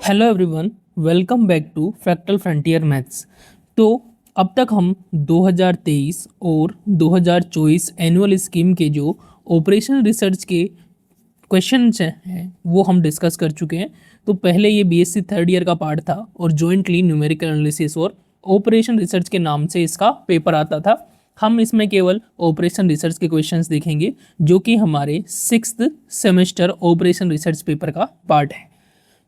Hello everyone, welcome back to fractal frontier maths. तो अब तक हम 2023 और 2024 एनुअल स्कीम के जो ऑपरेशन रिसर्च के क्वेश्चंस हैं वो हम डिस्कस कर चुके हैं। तो पहले ये बीएससी थर्ड ईयर का पार्ट था और जॉइंटली न्यूमेरिकल एनालिसिस और ऑपरेशन रिसर्च के नाम से इसका पेपर आता था। हम इसमें केवल ऑपरेशन रिसर्च के क्वेश्चंस देखेंगे जो कि हमारे 6th semester operation research paper का पार्ट है।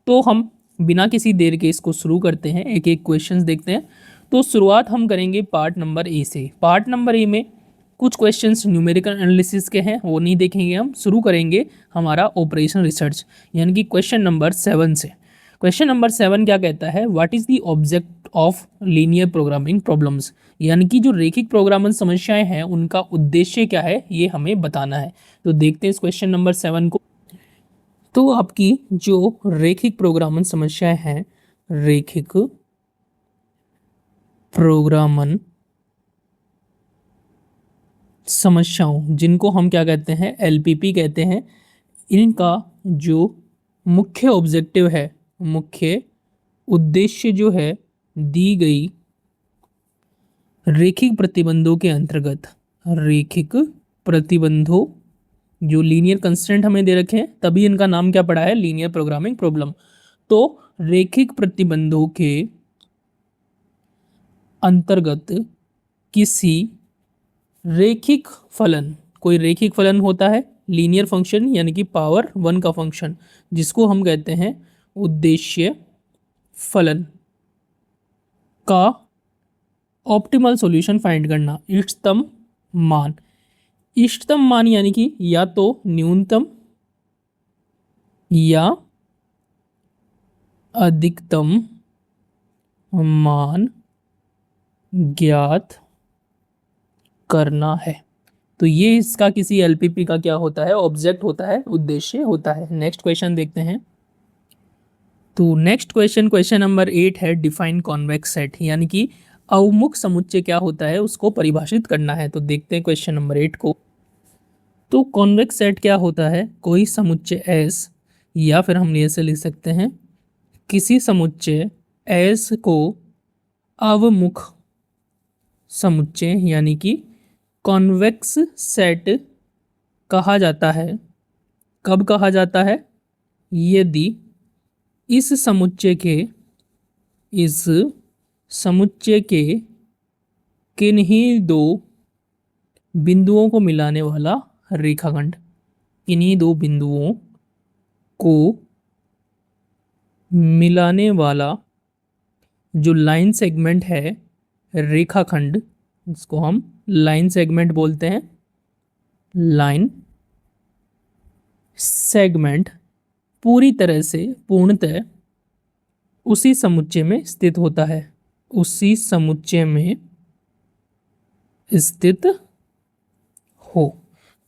तो हम बिना किसी देर के इसको शुरू करते हैं, एक एक क्वेश्चंस देखते हैं। तो शुरुआत हम करेंगे पार्ट नंबर ए से। पार्ट नंबर ए में कुछ क्वेश्चंस न्यूमेरिकल एनालिसिस के हैं, वो नहीं देखेंगे। हम शुरू करेंगे हमारा ऑपरेशन रिसर्च यानी कि क्वेश्चन नंबर 7 से। क्वेश्चन नंबर 7 क्या कहता है, what is the object of linear programming problems, यानी कि जो रेखिक प्रोग्रामिंग समस्याएं हैं उनका उद्देश्य क्या है ये हमें बताना है। तो देखते हैं इस क्वेश्चन नंबर 7 को। तो आपकी जो रेखिक प्रोग्रामन समस्याएं हैं, रेखिक प्रोग्रामन समस्याओं जिनको हम क्या कहते हैं, एलपीपी कहते हैं, इनका जो मुख्य ऑब्जेक्टिव है, मुख्य उद्देश्य जो है दी गई रेखिक प्रतिबंधों के अंतर्गत, रेखिक प्रतिबंधों जो लीनियर कंस्ट्रेंट हमें दे रखे हैं तभी इनका नाम क्या पड़ा है, लीनियर प्रोग्रामिंग प्रॉब्लम। तो रेखिक प्रतिबंधों के अंतर्गत किसी रेखिक फलन, कोई रेखिक फलन होता है, लीनियर फंक्शन यानी कि पावर 1 का फंक्शन, जिसको हम कहते हैं उद्देश्य फलन का ऑप्टिमल सॉल्यूशन फाइंड करना, इष्टतम मान। इष्टतम मान यानी कि या तो न्यूनतम या अधिकतम मान ज्ञात करना है। तो ये इसका किसी एलपीपी का क्या होता है, ऑब्जेक्ट होता है, उद्देश्य होता है। नेक्स्ट क्वेश्चन देखते हैं। तो नेक्स्ट क्वेश्चन, क्वेश्चन नंबर 8 है, डिफाइन कॉन्वेक्स सेट, यानी कि अवमुख समुच्चय क्या होता है उसको परिभाषित करना है। तो देखते हैं क्वेश्चन नंबर 8 को। तो कॉन्वेक्स सेट क्या होता है, कोई समुच्चय एस, या फिर हम ऐसे लिख सकते हैं किसी समुच्चय एस को अवमुख समुच्चय यानी कि कॉन्वेक्स सेट कहा जाता है। कब कहा जाता है, यदि इस समुच्चय के किन्हीं दो बिंदुओं को मिलाने वाला रेखाखंड, किन्हीं दो बिंदुओं को मिलाने वाला जो लाइन सेगमेंट है, रेखाखंड, जिसको हम लाइन सेगमेंट बोलते हैं, लाइन सेगमेंट पूरी तरह से पूर्णतः उसी समुच्चय में स्थित होता है, उसी समुच्चय में स्थित हो,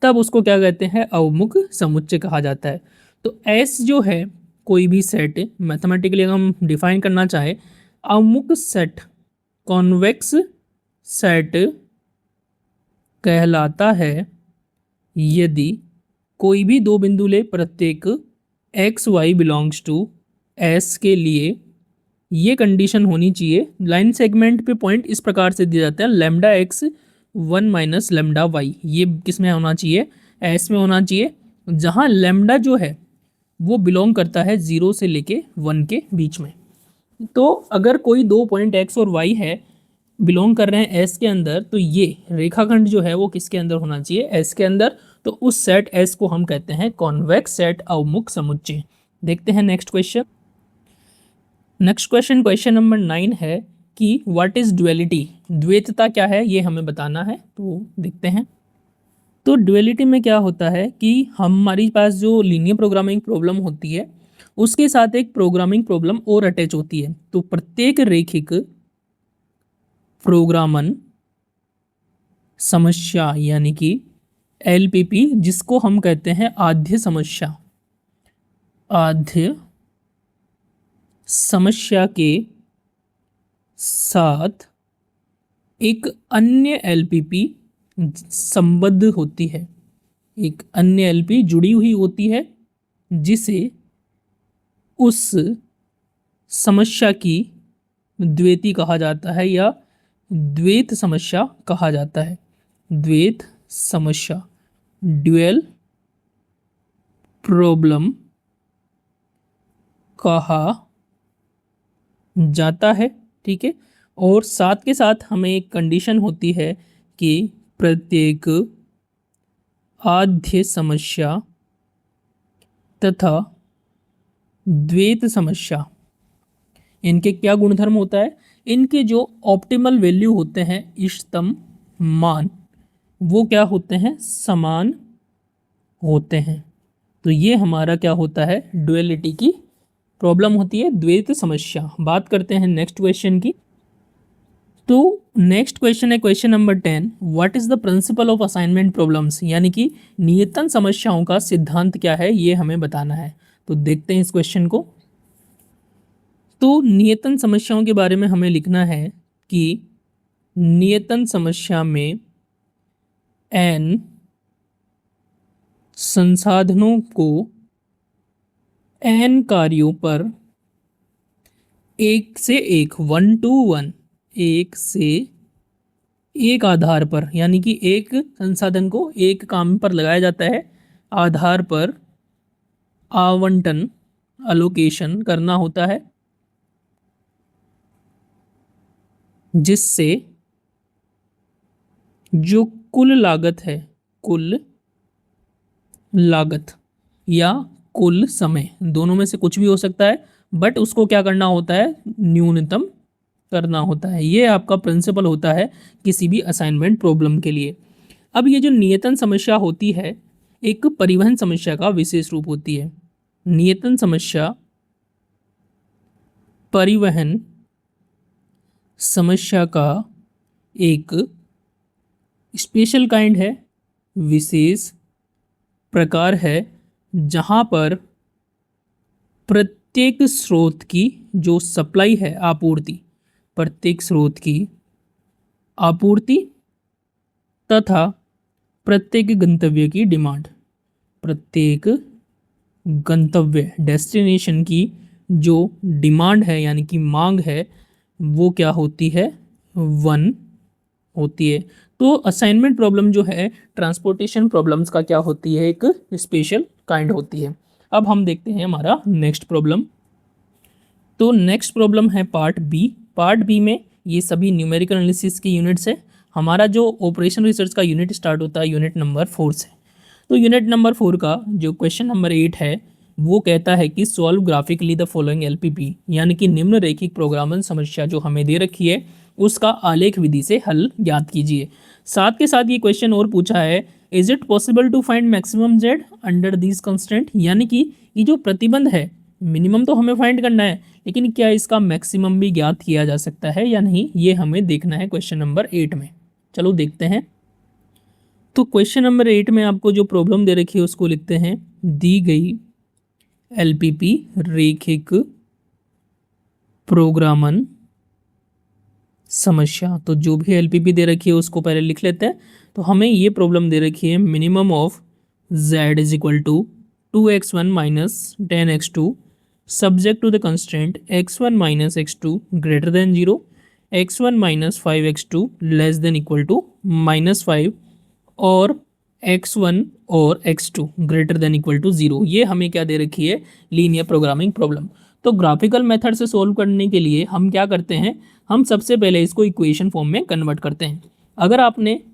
तब उसको क्या कहते हैं, अवमुख समुच्चय कहा जाता है। तो एस जो है कोई भी सेट, मैथमेटिकली अगर हम डिफाइन करना चाहे, अवमुख सेट, कॉन्वेक्स सेट कहलाता है यदि कोई भी दो बिंदु ले, प्रत्येक x y belongs to S के लिए ये कंडीशन होनी चाहिए। लाइन सेगमेंट पे पॉइंट इस प्रकार से दिए जाते हैं, lambda x 1 minus lambda y, ये किस में होना चाहिए, एस में होना चाहिए, जहाँ लेमडा जो है वो बिलोंग करता है 0 से लेके 1 के बीच में। तो अगर कोई दो पॉइंट एक्स और वाई है, बिलोंग कर रहे हैं एस के अंदर, तो ये रेखाखंड जो है वो किसके अंदर होना चाहिए, एस के अंदर। तो उस सेट एस को हम कहते हैं कॉन्वेक्स सेट, अवमुख समुच्चय। देखते हैं next question. Next question, question number 9 है कि व्हाट इज ड्युअलिटी, द्वैतता क्या है ये हमें बताना है। तो देखते हैं। तो ड्युअलिटी में क्या होता है कि हमारे पास जो लीनियर प्रोग्रामिंग प्रॉब्लम होती है उसके साथ एक प्रोग्रामिंग प्रॉब्लम और अटैच होती है। तो प्रत्येक रेखिक प्रोग्रामन समस्या यानी कि एलपीपी, जिसको हम कहते हैं आद्य समस्या, आद्य समस्या के साथ एक अन्य एलपीपी संबद्ध होती है, एक अन्य एलपी जुड़ी हुई होती है, जिसे उस समस्या की द्वैती कहा जाता है या द्वैत समस्या कहा जाता है। द्वैत समस्या, ड्यूअल प्रॉब्लम कहा जाता है। ठीक है, और साथ के साथ हमें एक कंडीशन होती है कि प्रत्येक आद्य समस्या तथा द्वैत समस्या, इनके क्या गुणधर्म होता है, इनके जो ऑप्टिमल वैल्यू होते हैं, इष्टतम मान, वो क्या होते हैं, समान होते हैं। तो ये हमारा क्या होता है, डुअलिटी की प्रॉब्लम होती है, द्वैत समस्या। बात करते हैं नेक्स्ट क्वेश्चन की। तो नेक्स्ट क्वेश्चन है question number 10, what is the principle of assignment problems, यानी कि नियतन समस्याओं का सिद्धांत क्या है, ये हमें बताना है। तो देखते हैं इस क्वेश्चन को। तो नियतन समस्याओं के बारे में हमें लिखना है कि नियतन समस्या में n संसाधनों को n कार्यों पर एक से एक, 1 to 1, एक से एक आधार पर, यानी कि एक संसाधन को एक काम पर लगाया जाता है, आधार पर आवंटन, अलोकेशन करना होता है, जिससे जो कुल लागत है, कुल लागत या कुल समय, दोनों में से कुछ भी हो सकता है, बट उसको क्या करना होता है, न्यूनतम करना होता है। ये आपका प्रिंसिपल होता है किसी भी असाइनमेंट प्रॉब्लम के लिए। अब ये जो नियतन समस्या होती है, एक परिवहन समस्या का विशेष रूप होती है। नियतन समस्या परिवहन समस्या का एक स्पेशल काइंड है, विशेष प्रकार है, जहाँ पर प्रत्येक स्रोत की जो सप्लाई है, आपूर्ति, प्रत्येक स्रोत की आपूर्ति तथा प्रत्येक गंतव्य की डिमांड, प्रत्येक गंतव्य डेस्टिनेशन की जो डिमांड है, यानी कि मांग है, वो क्या होती है, 1 होती है। तो असाइनमेंट प्रॉब्लम जो है ट्रांसपोर्टेशन प्रॉब्लम्स का क्या होती है, एक स्पेशल काइंड होती है। अब हम देखते हैं हमारा नेक्स्ट प्रॉब्लम। तो नेक्स्ट प्रॉब्लम है पार्ट बी। पार्ट बी में ये सभी न्यूमेरिकल एनालिसिस की यूनिट्स है। हमारा जो ऑपरेशन रिसर्च का यूनिट स्टार्ट होता है यूनिट नंबर 4 से। तो यूनिट नंबर 4 का जो क्वेश्चन नंबर 8 है, वो कहता है कि solve graphically the following LPP, यानी कि निम्न रेखिक प्रोग्रामन समस्या जो हमें दे रखी है उसका आलेख विधि से हल ज्ञात कीजिए। साथ के साथ ये क्वेश्चन और पूछा है, is it possible to find maximum z under this constraint, यानी कि ये जो प्रतिबंध है, मिनिमम तो हमें फाइंड करना है, लेकिन क्या इसका मैक्सिमम भी ज्ञात किया जा सकता है या नहीं, ये हमें देखना है क्वेश्चन नंबर 8 में। चलो देखते हैं। तो क्वेश्चन नंबर 8 में आपको जो प्रॉब्लम दे रखी है उसको लिखते हैं, दी गई एलपीपी रेखिक प्रोग्रामन समस्या। तो जो भी एलपीपी दे रखी है उसको पहले लिख लेते हैं। तो हमें ये प्रॉब्लम दे रखी है, minimum of z is equal to 2x1 minus 10x2 subject to the constant x1 minus x2 greater than 0, x1 minus 5x2 less than equal to -5 और x1 और x2 greater than equal to 0। ये हमें क्या दे रखी है, linear programming problem. तो graphical method से solve करने के लिए हम क्या करते हैं, हम सबसे पहले इसको इक्वेशन फॉर्म में कन्वर्ट करते हैं। अगर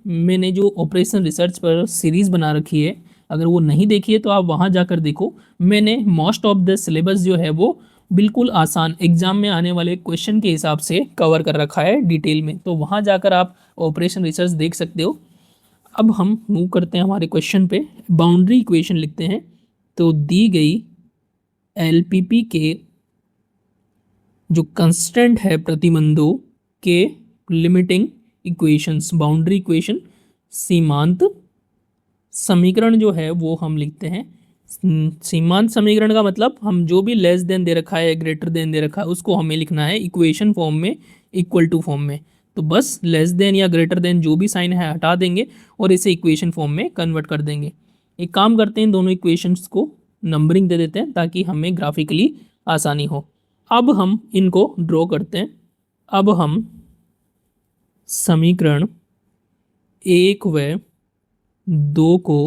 मैंने जो ऑपरेशन रिसर्च पर सीरीज़ बना रखी है, अगर वो नहीं देखी है तो आप वहाँ जाकर देखो। मैंने मोस्ट ऑफ द सिलेबस जो है वो बिल्कुल आसान एग्जाम में आने वाले क्वेश्चन के हिसाब से कवर कर रखा है डिटेल में, तो वहाँ जाकर आप ऑपरेशन रिसर्च देख सकते हो। अब हम मूव करते हैं हमारे क्वेश्चन पे, बाउंड्री इक्वेशन लिखते हैं। तो दी गई एलपीपी के जो कंस्टेंट है प्रतिबंधों के लिमिटिंग इक्वेशंस, बाउंड्री इक्वेशन, सीमांत समीकरण जो है वो हम लिखते हैं। सीमांत समीकरण का मतलब हम जो भी लेस देन दे रखा है, ग्रेटर देन दे रखा है, उसको हमें लिखना है इक्वेशन फॉर्म में, इक्वल टू फॉर्म में। तो बस लेस देन या ग्रेटर देन जो भी साइन है हटा देंगे और इसे इक्वेशन फॉर्म में कन्वर्ट कर देंगे। एक काम करते हैं, दोनों इक्वेशंस को नंबरिंग दे देते हैं ताकि हमें ग्राफिकली आसानी हो। अब हम इनको ड्रॉ करते हैं। अब हम समीकरण 1 व 2 को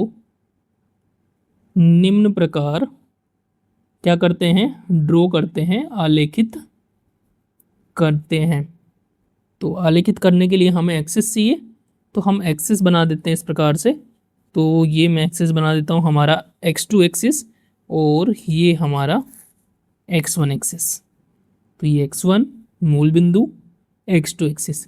निम्न प्रकार क्या करते हैं, ड्रॉ करते हैं, आलेखित करते हैं। तो आलेखित करने के लिए हमें एक्सिस चाहिए, तो हम एक्सिस बना देते हैं इस प्रकार से। तो ये मैं एक्सिस बना देता हूँ हमारा x2 एक्सिस, और ये हमारा x1 एक्सिस। तो ये x1 मूल बिंदु, x2 एक्सिस।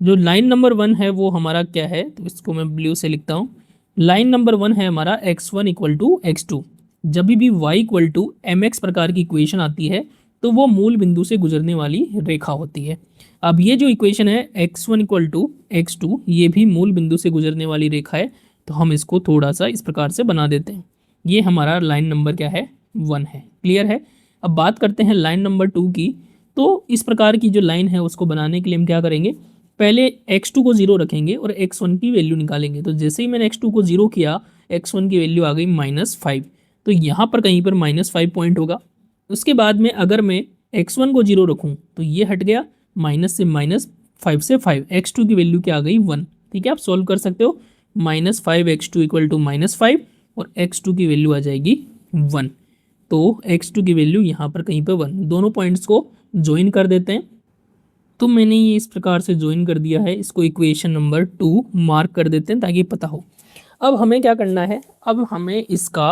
जो लाइन नंबर 1 है वो हमारा क्या है, तो इसको मैं ब्लू से लिखता हूँ। लाइन नंबर 1 है हमारा x1 इक्वल टू x2। जब भी y इक्वल टू mx प्रकार की इक्वेशन आती है तो वो मूल बिंदु से गुजरने वाली रेखा होती है। अब ये जो इक्वेशन है x1 इक्वल टू x2, ये भी मूल बिंदु से गुजरने वाली रेखा है। तो हम इसको थोड़ा सा इस प्रकार से बना देते हैं। ये हमारा लाइन नंबर क्या है, 1 है। क्लियर है। अब बात करते हैं लाइन नंबर 2 की। तो इस प्रकार की जो लाइन है उसको बनाने के लिए हम क्या करेंगे, पहले x2 को 0 रखेंगे और x1 की वैल्यू निकालेंगे। तो जैसे ही मैंने x2 को 0 किया, x1 की वैल्यू आ गई -5। तो यहाँ पर कहीं पर -5 पॉइंट होगा। उसके बाद में अगर मैं x1 को 0 रखूँ तो ये हट गया, माइनस से -5 से 5, x2 की वैल्यू क्या आ गई, 1। ठीक है, आप सॉल्व कर सकते हो। -5x2 इक्वल टू -5 और x2 की वैल्यू आ जाएगी 1। तो x2 की वैल्यू यहाँ पर कहीं पर 1। दोनों पॉइंट्स को ज्वाइन कर देते हैं। तो मैंने ये इस प्रकार से ज्वाइन कर दिया है, इसको इक्वेशन नंबर 2 मार्क कर देते हैं ताकि पता हो। अब हमें क्या करना है, अब हमें इसका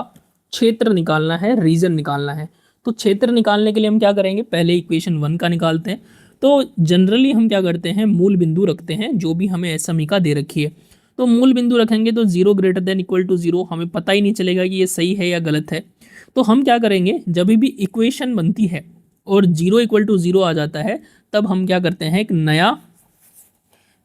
क्षेत्र निकालना है, रीजन निकालना है। तो क्षेत्र निकालने के लिए हम क्या करेंगे, पहले इक्वेशन 1 का निकालते हैं। तो जनरली हम क्या करते हैं, मूल बिंदु रखते हैं जो भी हमें समीका दे रखी है। तो मूल बिंदु रखेंगे तो 0 ग्रेटर देन इक्वल टू 0, हमें पता ही नहीं चलेगा कि ये सही है या गलत है। तो हम क्या करेंगे, जब भी इक्वेशन बनती है और 0 इक्वल टू 0 आ जाता है, तब हम क्या करते हैं, एक नया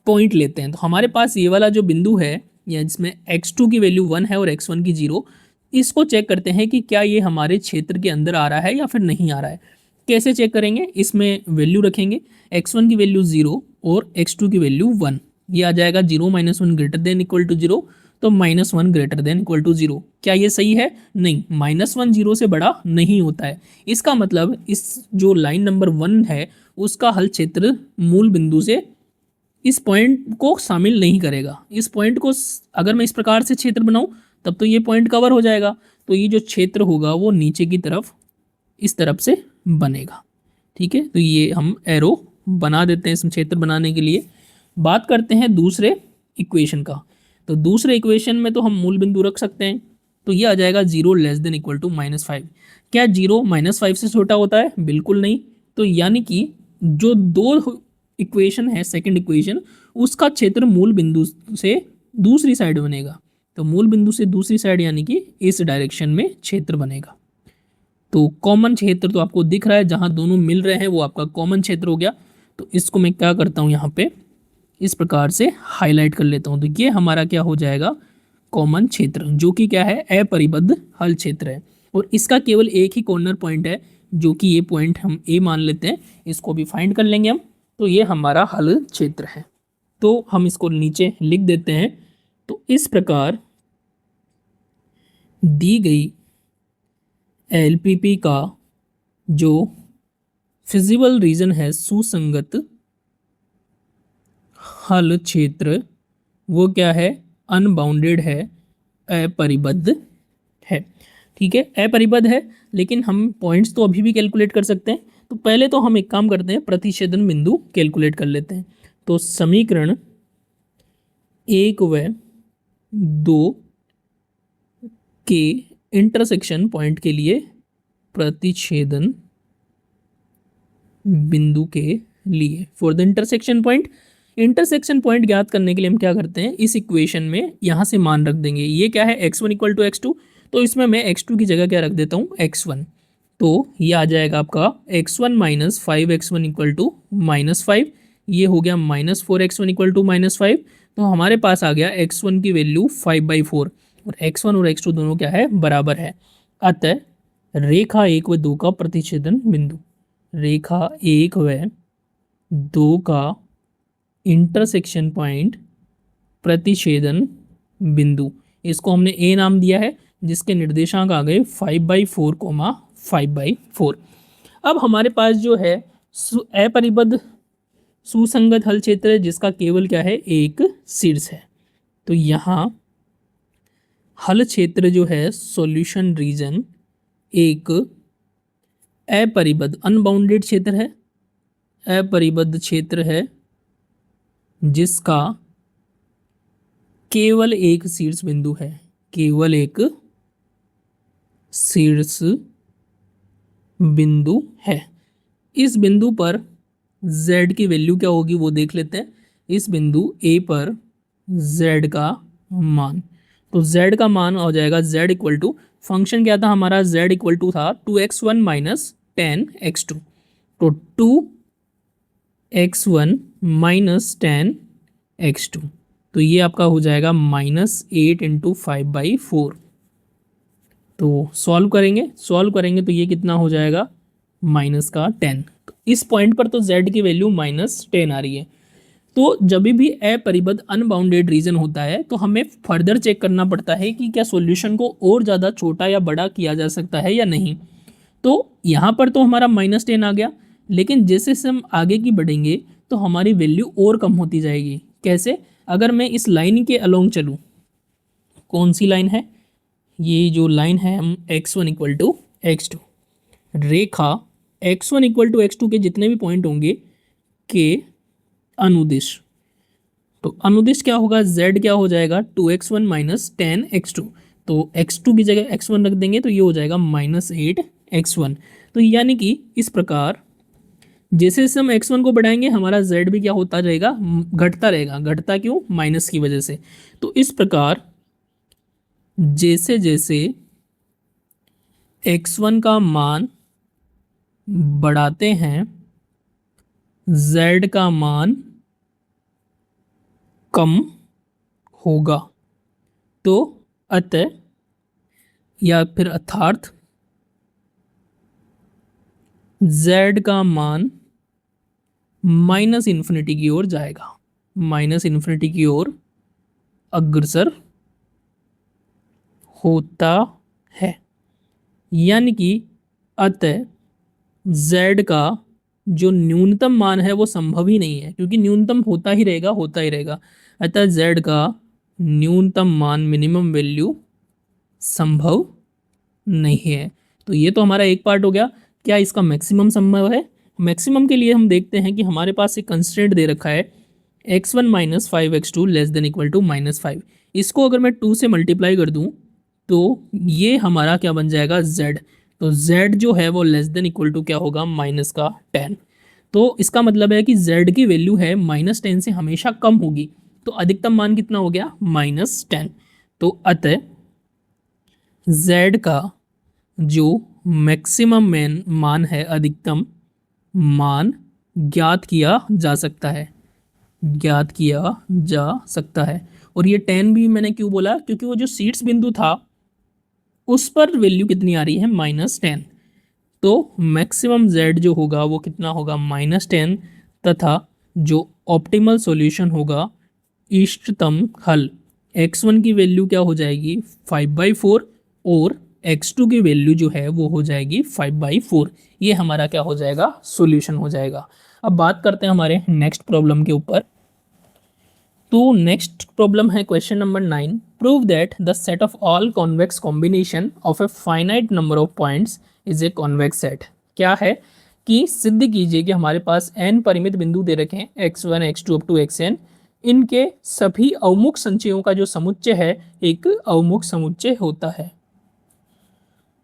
पॉइंट लेते हैं। तो हमारे पास ये वाला जो बिंदु है, या जिसमें x2 की वैल्यू 1 है और x1 की 0, इसको चेक करते हैं कि क्या ये हमारे क्षेत्र के अंदर आ रहा है या फिर नहीं आ रहा है। कैसे चेक करेंगे, इसमें वैल्यू रखेंगे, x1 की वैल्यू 0 और x2 की वैल्यू 1। ये आ जाएगा 0 - 1 ग्रेटर देन इक्वल टू 0, तो -1 ग्रेटर देन इक्वल टू 0। क्या ये सही है? नहीं, -1 0 से बड़ा नहीं होता है। इसका मतलब इस जो लाइन नंबर 1 है उसका हल क्षेत्र मूल बिंदु से इस पॉइंट को शामिल नहीं करेगा। इस पॉइंट को अगर मैं इस प्रकार से क्षेत्र बनाऊं तब तो ये पॉइंट कवर हो जाएगा। तो ये जो क्षेत्र होगा वो नीचे की तरफ इस तरफ से बनेगा। ठीक है, तो ये हम एरो बना देते हैं इस क्षेत्र बनाने के लिए। बात करते हैं दूसरे इक्वेशन का। तो दूसरे इक्वेशन में तो हम मूल बिंदु रख सकते हैं। तो ये आ जाएगा 0 लेस देन इक्वल टू -5। क्या 0 -5 से छोटा होता है? बिल्कुल नहीं। तो यानी कि जो दो इक्वेशन है, सेकंड इक्वेशन, उसका क्षेत्र मूल बिंदु से दूसरी साइड बनेगा। तो मूल बिंदु से दूसरी साइड यानी कि इस डायरेक्शन में क्षेत्र बनेगा। तो कॉमन क्षेत्र तो आपको दिख रहा है, जहां दोनों मिल रहे हैं वो आपका कॉमन क्षेत्र हो गया। तो इसको मैं क्या करता हूं, यहाँ पे इस प्रकार से हाईलाइट कर लेता हूं। तो ये हमारा क्या हो जाएगा, कॉमन क्षेत्र, जो कि क्या है, अपरिबद्ध हल क्षेत्र है। और इसका केवल एक ही कॉर्नर पॉइंट है, जो कि ये पॉइंट हम ए मान लेते हैं। इसको भी फाइंड कर लेंगे हम। तो ये हमारा हल क्षेत्र है। तो हम इसको नीचे लिख देते हैं। तो इस प्रकार दी गई एलपीपी का जो फिजिबल रीजन है, सुसंगत हल क्षेत्र, वो क्या है, अनबाउंडेड है, अपरिबद्ध है। ठीक है, अपरिबद्ध है, लेकिन हम पॉइंट्स तो अभी भी कैलकुलेट कर सकते हैं। तो पहले तो हम एक काम करते हैं, प्रतिच्छेदन बिंदु कैलकुलेट कर लेते हैं। तो समीकरण 1 व 2 के इंटरसेक्शन पॉइंट के लिए प्रतिच्छेदन बिंदु के लिए, फॉर द इंटरसेक्शन पॉइंट ज्ञात करने के लिए हम क्या करते हैं, इस इक्वेशन में यहाँ से मान रख देंगे। ये क्या है, x1 इक्वल टू x2। तो इसमें मैं x2 की जगह क्या रख देता हूँ, x1। तो ये आ जाएगा आपका x1 - 5x1 इक्वल टू -5। ये हो गया -4x1 इक्वल टू -5। तो हमारे पास आ गया x1 की वैल्यू 5/4, और x1 और x2 दोनों क्या है, बराबर है। अतः रेखा 1 व 2 का प्रतिच्छेदन बिंदु, रेखा 1 व 2 का इंटरसेक्शन पॉइंट, प्रतिच्छेदन बिंदु, इसको हमने ए नाम दिया है, जिसके निर्देशांक आ गए 5/4, 5/4। अब हमारे पास जो है अपरिबद्ध सुसंगत हल क्षेत्र है जिसका केवल क्या है, एक शीर्ष है। तो यहाँ हल क्षेत्र जो है सॉल्यूशन रीजन एक अपरिबद्ध अनबाउंडेड क्षेत्र है, अपरिबद्ध क्षेत्र है जिसका केवल एक शीर्ष बिंदु है, केवल एक शीर्ष बिंदु है। इस बिंदु पर z की वैल्यू क्या होगी वो देख लेते हैं। इस बिंदु A पर z का मान, तो z का मान हो जाएगा z इक्वल टू, फंक्शन क्या था हमारा, z इक्वल टू था 2x1 माइनस 10x2, तो 2x1 माइनस 10x2, तो ये आपका हो जाएगा -8 इंटू 5/4। तो सॉल्व करेंगे तो ये कितना हो जाएगा, -10। तो इस पॉइंट पर तो z की वैल्यू -10 आ रही है। तो जब भी अपरिबद्ध अनबाउंडेड रीजन होता है तो हमें फर्दर चेक करना पड़ता है कि क्या सॉल्यूशन को और ज़्यादा छोटा या बड़ा किया जा सकता है या नहीं। तो यहाँ पर तो हमारा -10 आ गया, लेकिन जैसे जैसे हम आगे की बढ़ेंगे तो हमारी वैल्यू और कम होती जाएगी। कैसे, अगर मैं इस लाइन के अलोंग चलूँ, कौन सी लाइन है, ये जो लाइन है हम x1 इक्वल टू x2, रेखा x1 इक्वल टू x2 के जितने भी पॉइंट होंगे के अनुदिश, तो अनुदिश क्या होगा, z क्या हो जाएगा 2x1 माइनस 10x2, तो x2 की जगह x1 रख देंगे तो ये हो जाएगा -8x1। तो यानी कि इस प्रकार जैसे जैसे हम x1 को बढ़ाएंगे हमारा z भी क्या होता जाएगा, घटता रहेगा। घटता क्यों, माइनस की वजह से। तो इस प्रकार जैसे जैसे x1 का मान बढ़ाते हैं z का मान कम होगा। तो अतः या फिर अर्थात z का मान -इन्फिनिटी की ओर जाएगा, -इन्फिनिटी की ओर अग्रसर होता है। यानी कि अतः z का जो न्यूनतम मान है वो संभव ही नहीं है, क्योंकि न्यूनतम होता ही रहेगा। अतः z का न्यूनतम मान मिनिमम वैल्यू संभव नहीं है। तो ये तो हमारा एक पार्ट हो गया। क्या इसका मैक्सिमम संभव है? मैक्सिमम के लिए हम देखते हैं कि हमारे पास एक कंस्ट्रेंट दे रखा है x1 minus 5x2 less than equal to -5। इसको अगर मैं 2 से मल्टीप्लाई कर दूं तो ये हमारा क्या बन जाएगा, z। तो z जो है वो लेस देन इक्वल टू क्या होगा, -10। तो इसका मतलब है कि z की वैल्यू है -10 से हमेशा कम होगी। तो अधिकतम मान कितना हो गया, -10। तो अतः z का जो मैक्सिमम मान है, अधिकतम मान ज्ञात किया जा सकता है, ज्ञात किया जा सकता है। और ये 10 भी मैंने क्यों बोला, क्योंकि वो जो शीर्ष बिंदु था उस पर वैल्यू कितनी आ रही है, -10। तो मैक्सिमम z जो होगा वो कितना होगा, -10, तथा जो ऑप्टिमल सॉल्यूशन होगा, इष्टतम हल, x1 की वैल्यू क्या हो जाएगी, 5/4, और x2 की वैल्यू जो है वो हो जाएगी 5/4। ये हमारा क्या हो जाएगा, सॉल्यूशन हो जाएगा। अब बात करते हैं हमारे नेक्स्ट प्रॉब्लम के ऊपर। तो नेक्स्ट प्रॉब्लम है question number 9। Prove that the set of all convex combination of a finite number of points is a convex set. क्या है कि सिद्ध कीजिए कि हमारे पास n परिमित बिंदु दे रखे हैं, x1 x2 up to xn, इनके सभी अवमुख संचयों का जो समुच्चय है एक अवमुख समुच्चय होता है।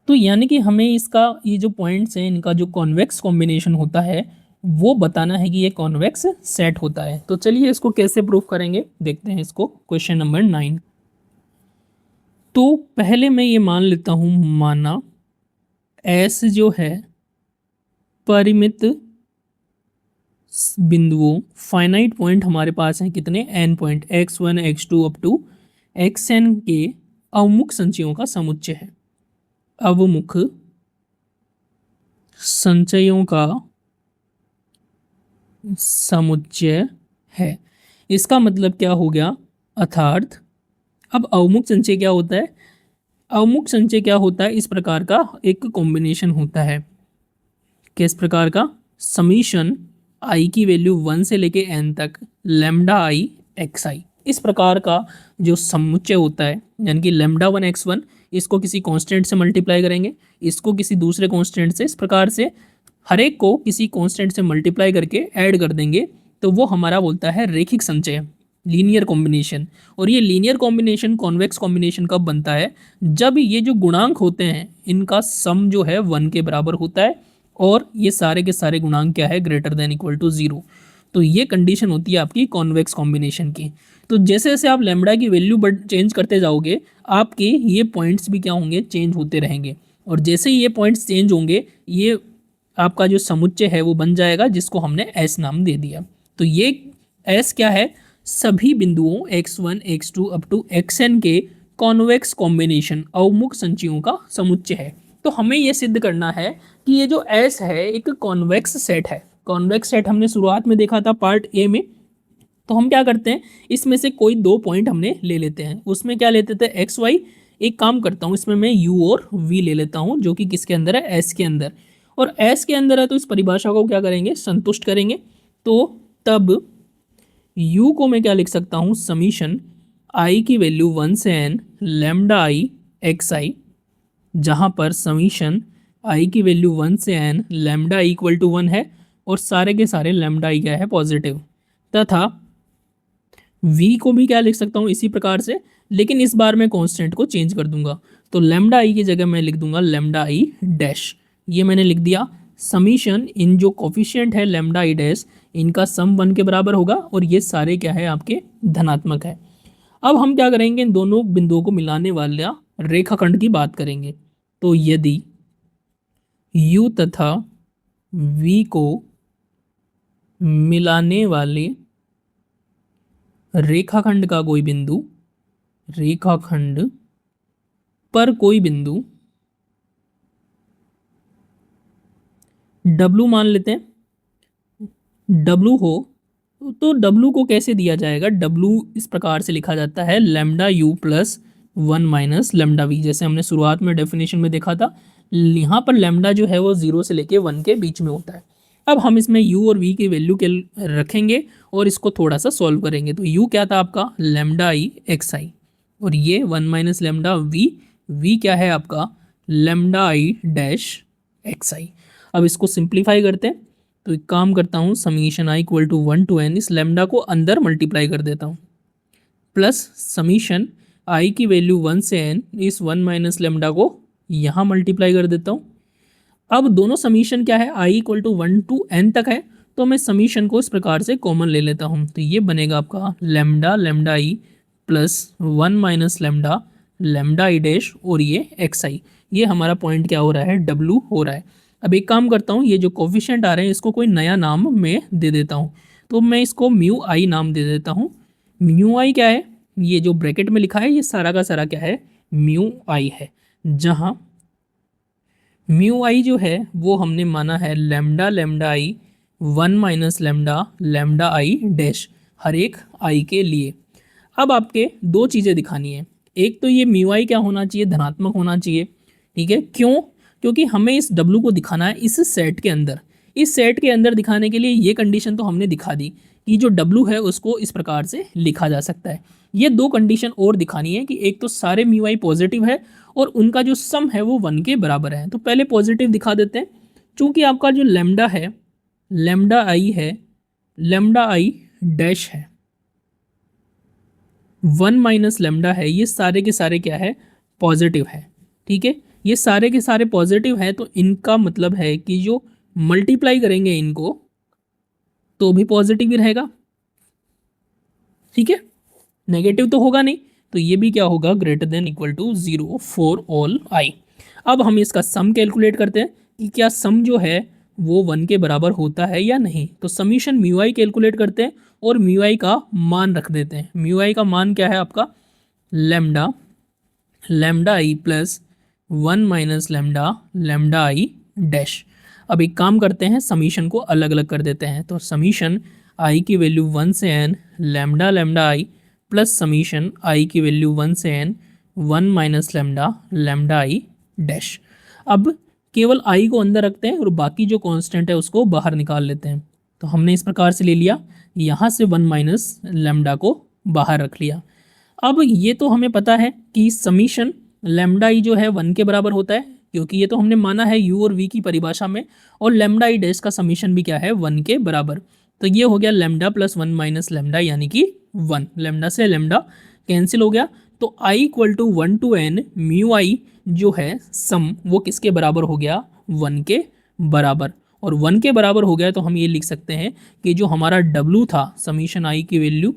तो यानी कि हमें इसका ये जो पॉइंट्स हैं इनका जो कॉन्वेक्स कॉम्बिनेशन होता है वो बताना है कि ये कॉन्वेक्स सेट होता है। तो चलिए इसको कैसे प्रूफ करेंगे, देखते हैं इसको। Question number 9। तो पहले मैं ये मान लेता हूँ, माना S जो है परिमित बिंदुओं, फाइनाइट पॉइंट हमारे पास हैं कितने, n point, x1 x2 up to xn के अवमुख संचयों का समुच्चय है, अवमुख संचयों का समुच्चय है। इसका मतलब क्या हो गया, अर्थात अब अवमुख संचय क्या होता है, अवमुख संचय क्या होता है, इस प्रकार का एक कॉम्बिनेशन होता है। किस प्रकार का, समीशन आई की वैल्यू 1 से लेके n तक लेमडा आई एक्स आई, इस प्रकार का जो समुच्चय होता है, यानी कि लेमडा 1 x1, इसको किसी कांस्टेंट से मल्टीप्लाई करेंगे, इसको किसी दूसरे कांस्टेंट से, इस प्रकार से हर एक को किसी कांस्टेंट से मल्टीप्लाई करके ऐड कर देंगे, तो वो हमारा बोलता है रेखिक संचय, लीनियर कॉम्बिनेशन। और ये लीनियर कॉम्बिनेशन कॉन्वेक्स कॉम्बिनेशन कब बनता है, जब ये जो गुणांक होते हैं इनका सम जो है 1 के बराबर होता है और ये सारे के सारे गुणांक क्या है, ग्रेटर देन इक्वल टू 0। तो ये कंडीशन होती है आपकी कॉन्वेक्स कॉम्बिनेशन की। तो जैसे जैसे आप लेमडा की वैल्यू चेंज करते जाओगे, आपके ये पॉइंट्स भी क्या होंगे, चेंज होते रहेंगे। और जैसे ही ये पॉइंट्स चेंज होंगे, ये आपका जो समुच्चय है वो बन जाएगा, जिसको हमने एस नाम दे दिया। तो ये एस क्या है, सभी बिंदुओं x1 x2 up to xn के कॉन्वेक्स कॉम्बिनेशन, अवमुख संचयों का समुच्चय है। तो हमें यह सिद्ध करना है कि ये जो S है एक कॉन्वेक्स सेट है। कॉन्वेक्स सेट हमने शुरुआत में देखा था पार्ट ए में। तो हम क्या करते हैं, इसमें से कोई 2 पॉइंट हमने ले लेते हैं। उसमें क्या लेते थे, एक्स वाई। एक काम करता हूँ, इसमें मैं u और v ले लेता हूँ, जो कि किसके अंदर है, S के अंदर। और S के अंदर है तो इस परिभाषा को क्या करेंगे, संतुष्ट करेंगे। तो तब u को मैं क्या लिख सकता हूँ, समीशन i की वैल्यू 1 से n lambda i x i, जहाँ पर समीशन i की वैल्यू 1 से n lambda i equal to 1 है और सारे के सारे लेमडा आई क्या है, पॉजिटिव। तथा v को भी क्या लिख सकता हूँ इसी प्रकार से, लेकिन इस बार मैं कांस्टेंट को चेंज कर दूंगा। तो लेमडा आई की जगह मैं लिख दूंगा लेमडा आई डैश। ये मैंने लिख दिया। समीशन इन जो कोफिशिएंट है लेमडा आई डैश, इनका सम 1 के बराबर होगा और ये सारे क्या है, आपके धनात्मक है। अब हम क्या करेंगे, इन दोनों बिंदुओं को मिलाने वाला रेखाखंड की बात करेंगे। तो यदि u तथा v को मिलाने वाले रेखाखंड का कोई बिंदु, रेखाखंड पर कोई बिंदु W मान लेते हैं, W हो, तो W को कैसे दिया जाएगा, W इस प्रकार से लिखा जाता है lambda u plus 1 minus lambda v. जैसे हमने शुरुआत में डेफिनेशन में देखा था, यहाँ पर लेमडा जो है वो 0 से लेके 1 के बीच में होता है। अब हम इसमें u और v की वैल्यू के रखेंगे और इसको थोड़ा सा सॉल्व करेंगे। तो u क्या था आपका, लेमडा आई एक्स आई, और ये 1 माइनस लेमडा v क्या है आपका, लेमडा आई डैश एक्स आई। अब इसको सिंप्लीफाई करते हैं। तो एक काम करता हूँ, summation i equal to 1 to n, इस लेमडा को अंदर मल्टीप्लाई कर देता हूँ, प्लस समीशन आई की वैल्यू 1 से n, इस 1 माइनस लेमडा को यहाँ मल्टीप्लाई कर देता हूँ। अब दोनों समीशन क्या है, आई इक्वल टू 1 to n तक है, तो मैं समीशन को इस प्रकार से कॉमन ले लेता हूँ। तो ये बनेगा आपका lambda lambda I plus 1 minus lambda lambda I dash, और ये एक्स आई। ये हमारा पॉइंट क्या हो रहा है, डब्लू हो रहा है। अब एक काम करता हूँ, ये जो कोफिशिएंट आ रहे हैं इसको कोई नया नाम मैं दे देता हूँ। तो मैं इसको म्यू आई नाम दे देता हूँ। म्यू आई क्या है, ये जो ब्रैकेट में लिखा है ये सारा का सारा क्या है, म्यू आई है। जहाँ म्यू आई जो है वो हमने माना है lambda lambda I 1 minus lambda lambda I dash, हर एक आई के लिए। अब आपके 2 चीज़ें दिखानी है। एक तो ये म्यू आई क्या होना चाहिए, धनात्मक होना चाहिए। ठीक है, क्यों, क्योंकि हमें इस W को दिखाना है इस सेट के अंदर। इस सेट के अंदर दिखाने के लिए ये कंडीशन तो हमने दिखा दी कि जो W है उसको इस प्रकार से लिखा जा सकता है। ये 2 कंडीशन और दिखानी है कि एक तो सारे म्यू आई पॉजिटिव है और उनका जो सम है वो 1 के बराबर है। तो पहले पॉजिटिव दिखा देते हैं। चूँकि आपका जो लेमडा है, लेमडा आई है, लेमडा आई डैश है, 1 माइनस लेमडा है, ये सारे के सारे क्या है, पॉजिटिव है। ठीक है, ये सारे के सारे पॉजिटिव है, तो इनका मतलब है कि जो मल्टीप्लाई करेंगे इनको तो भी पॉजिटिव ही रहेगा। ठीक है, नेगेटिव तो होगा नहीं। तो ये भी क्या होगा, greater than equal to 0 for all i. अब हम इसका सम कैलकुलेट करते हैं कि क्या सम जो है वो 1 के बराबर होता है या नहीं। तो समीशन म्यू आई कैलकुलेट करते हैं और म्यू आई का मान रख देते हैं। म्यू आई का मान क्या है आपका, lambda lambda I plus 1 minus lambda lambda I dash. अब एक काम करते हैं, समीशन को अलग अलग कर देते हैं। तो समीशन आई की वैल्यू 1 से n lambda lambda I plus summation I की वैल्यू 1 से n 1 minus lambda lambda I dash. अब केवल आई को अंदर रखते हैं और बाकी जो कांस्टेंट है उसको बाहर निकाल लेते हैं। तो हमने इस प्रकार से ले लिया, यहाँ से 1 माइनस लेमडा को बाहर रख लिया। अब ये तो हमें पता है कि समीशन लेमडा ई जो है 1 के बराबर होता है, क्योंकि ये तो हमने माना है यू और वी की परिभाषा में, और लेमडा ई डैश का समीशन भी क्या है 1 के बराबर। तो ये हो गया लेमडा प्लस 1 माइनस लेमडा यानी कि 1, लेमडा से लेमडा कैंसिल हो गया। तो I equal to 1 to N mu I जो है सम वो किसके बराबर हो गया 1 के बराबर। और 1 के बराबर हो गया तो हम ये लिख सकते हैं कि जो हमारा W था समीशन आई की value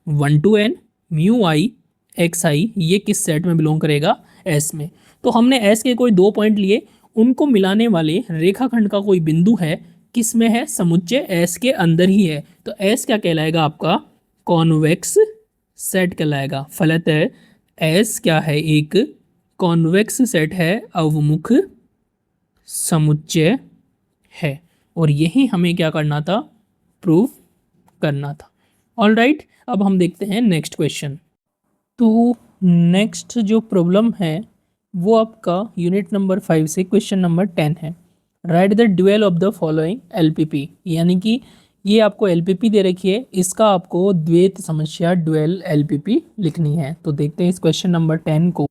1 to N mu I x I ये किस सेट में बिलोंग करेगा एस में। तो हमने एस के कोई 2 पॉइंट लिए, उनको मिलाने वाले रेखाखंड का कोई बिंदु है किस में है समुच्चय एस के अंदर ही है। तो एस क्या कहलाएगा आपका कॉन्वेक्स सेट कहलाएगा। फलतः एस क्या है एक कॉन्वेक्स सेट है, अवमुख समुच्चय है। और यही हमें क्या करना था प्रूव करना था। ऑल राइट, अब हम देखते हैं नेक्स्ट क्वेश्चन। तो नेक्स्ट जो प्रॉब्लम है वो आपका यूनिट नंबर 5 से क्वेश्चन नंबर 10 है। Right the dual of the following LPP, यानी कि ये आपको एलपीपी दे रखी है, इसका आपको द्वैत समस्या ड्यूअल एलपीपी लिखनी है। तो देखते हैं इस क्वेश्चन नंबर 10 को।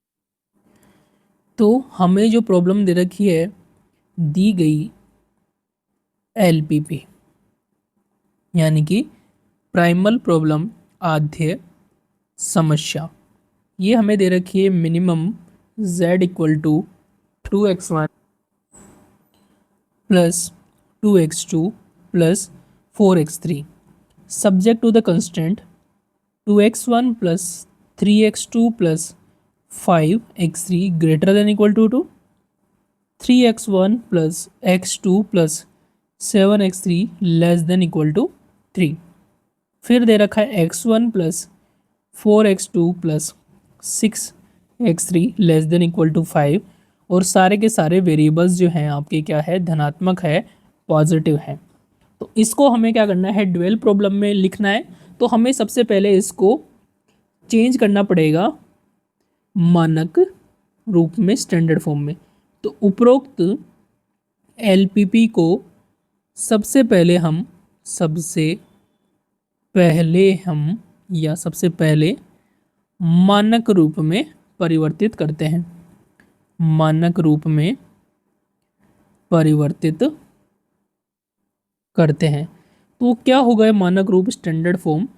तो हमें जो प्रॉब्लम दे रखी है दी गई एलपीपी यानी कि प्राइमल प्रॉब्लम आद्य समस्या, ये हमें दे रखी है minimum z equal to 2x1 plus 2x2 plus 4x3 subject to the constant 2x1 plus 3x2 plus 5x3 greater than equal to 2, 3x1 plus x2 plus 7x3 less than equal to 3। फिर दे रखा है x1 plus 4x2 plus 6x3 less than equal to 5, और सारे के सारे variables जो हैं आपके क्या है धनात्मक है, पॉजिटिव है। तो इसको हमें क्या करना है ड्यूअल प्रॉब्लम में लिखना है। तो हमें सबसे पहले इसको चेंज करना पड़ेगा मानक रूप में, स्टैंडर्ड फॉर्म में। तो उपरोक्त एलपीपी को सबसे पहले मानक रूप में परिवर्तित करते हैं, मानक रूप में परिवर्तित करते हैं। तो क्या होगा ये मानक रूप स्टैंडर्ड फॉर्म,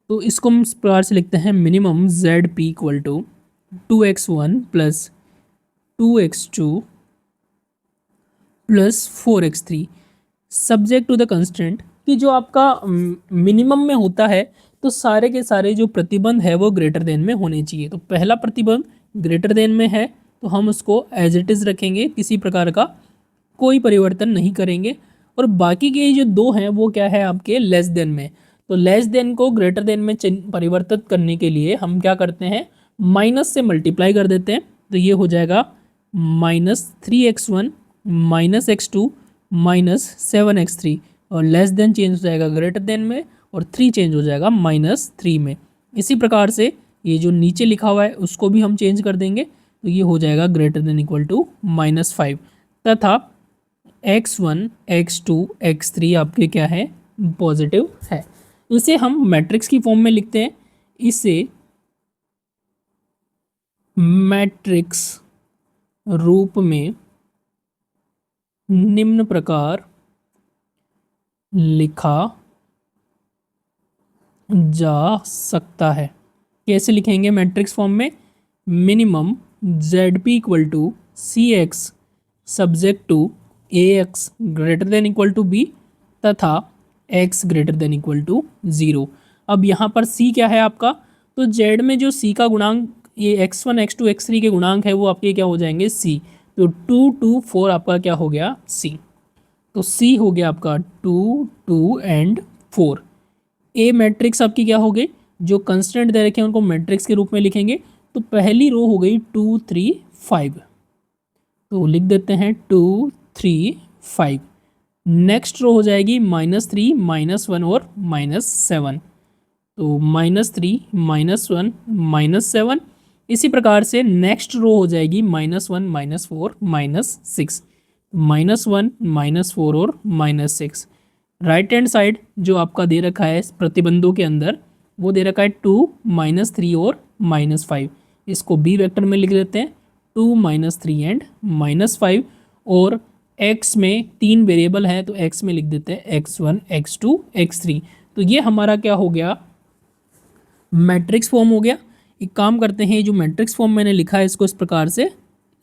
तो इसको हम इस प्रकार से लिखते हैं minimum Z P equal to 2x1 plus 2x2 plus 4x3 subject to the constant, कि जो आपका मिनिमम में होता है तो सारे के सारे जो प्रतिबंध है वो ग्रेटर देन में होने चाहिए। तो पहला प्रतिबंध ग्रेटर देन में है तो हम उसको एज इट इज़ रखेंगे, किसी प्रकार का कोई परिवर्तन नहीं करेंगे। और बाकी के जो दो हैं वो क्या है आपके लेस देन में। तो लेस देन को ग्रेटर देन में परिवर्तित करने के लिए हम क्या करते हैं माइनस से मल्टीप्लाई कर देते हैं। तो ये हो जाएगा -3x1 -x2 -7x3, और लेस देन चेंज हो जाएगा ग्रेटर देन में, और 3 चेंज हो जाएगा -3 में। इसी प्रकार से ये जो नीचे लिखा हुआ है उसको भी हम चेंज कर देंगे, तो ये हो जाएगा ग्रेटर देन इक्वल टू -5, तथा x1 x2 x3 आपके क्या है पॉजिटिव है। इसे हम मैट्रिक्स की फॉर्म में लिखते हैं। इसे मैट्रिक्स रूप में निम्न प्रकार लिखा जा सकता है। कैसे लिखेंगे मैट्रिक्स फॉर्म में, minimum Z P equal to C X subject to A X greater than equal to B तथा X greater than equal to 0। अब यहाँ पर सी क्या है आपका, तो जेड में जो सी का गुणांक ये x1 x2 x3 के गुणांक है वो आपके क्या हो जाएंगे सी। तो 2 2 4 आपका क्या हो गया सी। तो सी हो गया आपका 2 2 एंड 4। ए मैट्रिक्स आपकी क्या हो गई, जो कंस्टेंट दे रखे हैं उनको मैट्रिक्स के रूप में लिखेंगे। तो पहली रो हो गई 2 3 5, तो लिख देते हैं 2 3 5। नेक्स्ट रो हो जाएगी -3 -1 और -7, तो -3 -1 -7। इसी प्रकार से नेक्स्ट रो हो जाएगी -1 -4 -6। -1, -4 और -6। राइट हैंड साइड जो आपका दे रखा है प्रतिबंधों के अंदर, वो दे रखा है 2, -3 और -5। इसको बी वेक्टर में लिख देते हैं, 2, -3 एंड -5। और एक्स में 3 वेरिएबल है तो एक्स में लिख देते हैं x1, x2, x3। तो ये हमारा क्या हो गया, मैट्रिक्स फॉर्म हो गया। एक काम करते हैं, जो मैट्रिक्स फॉर्म मैंने लिखा है इसको इस प्रकार से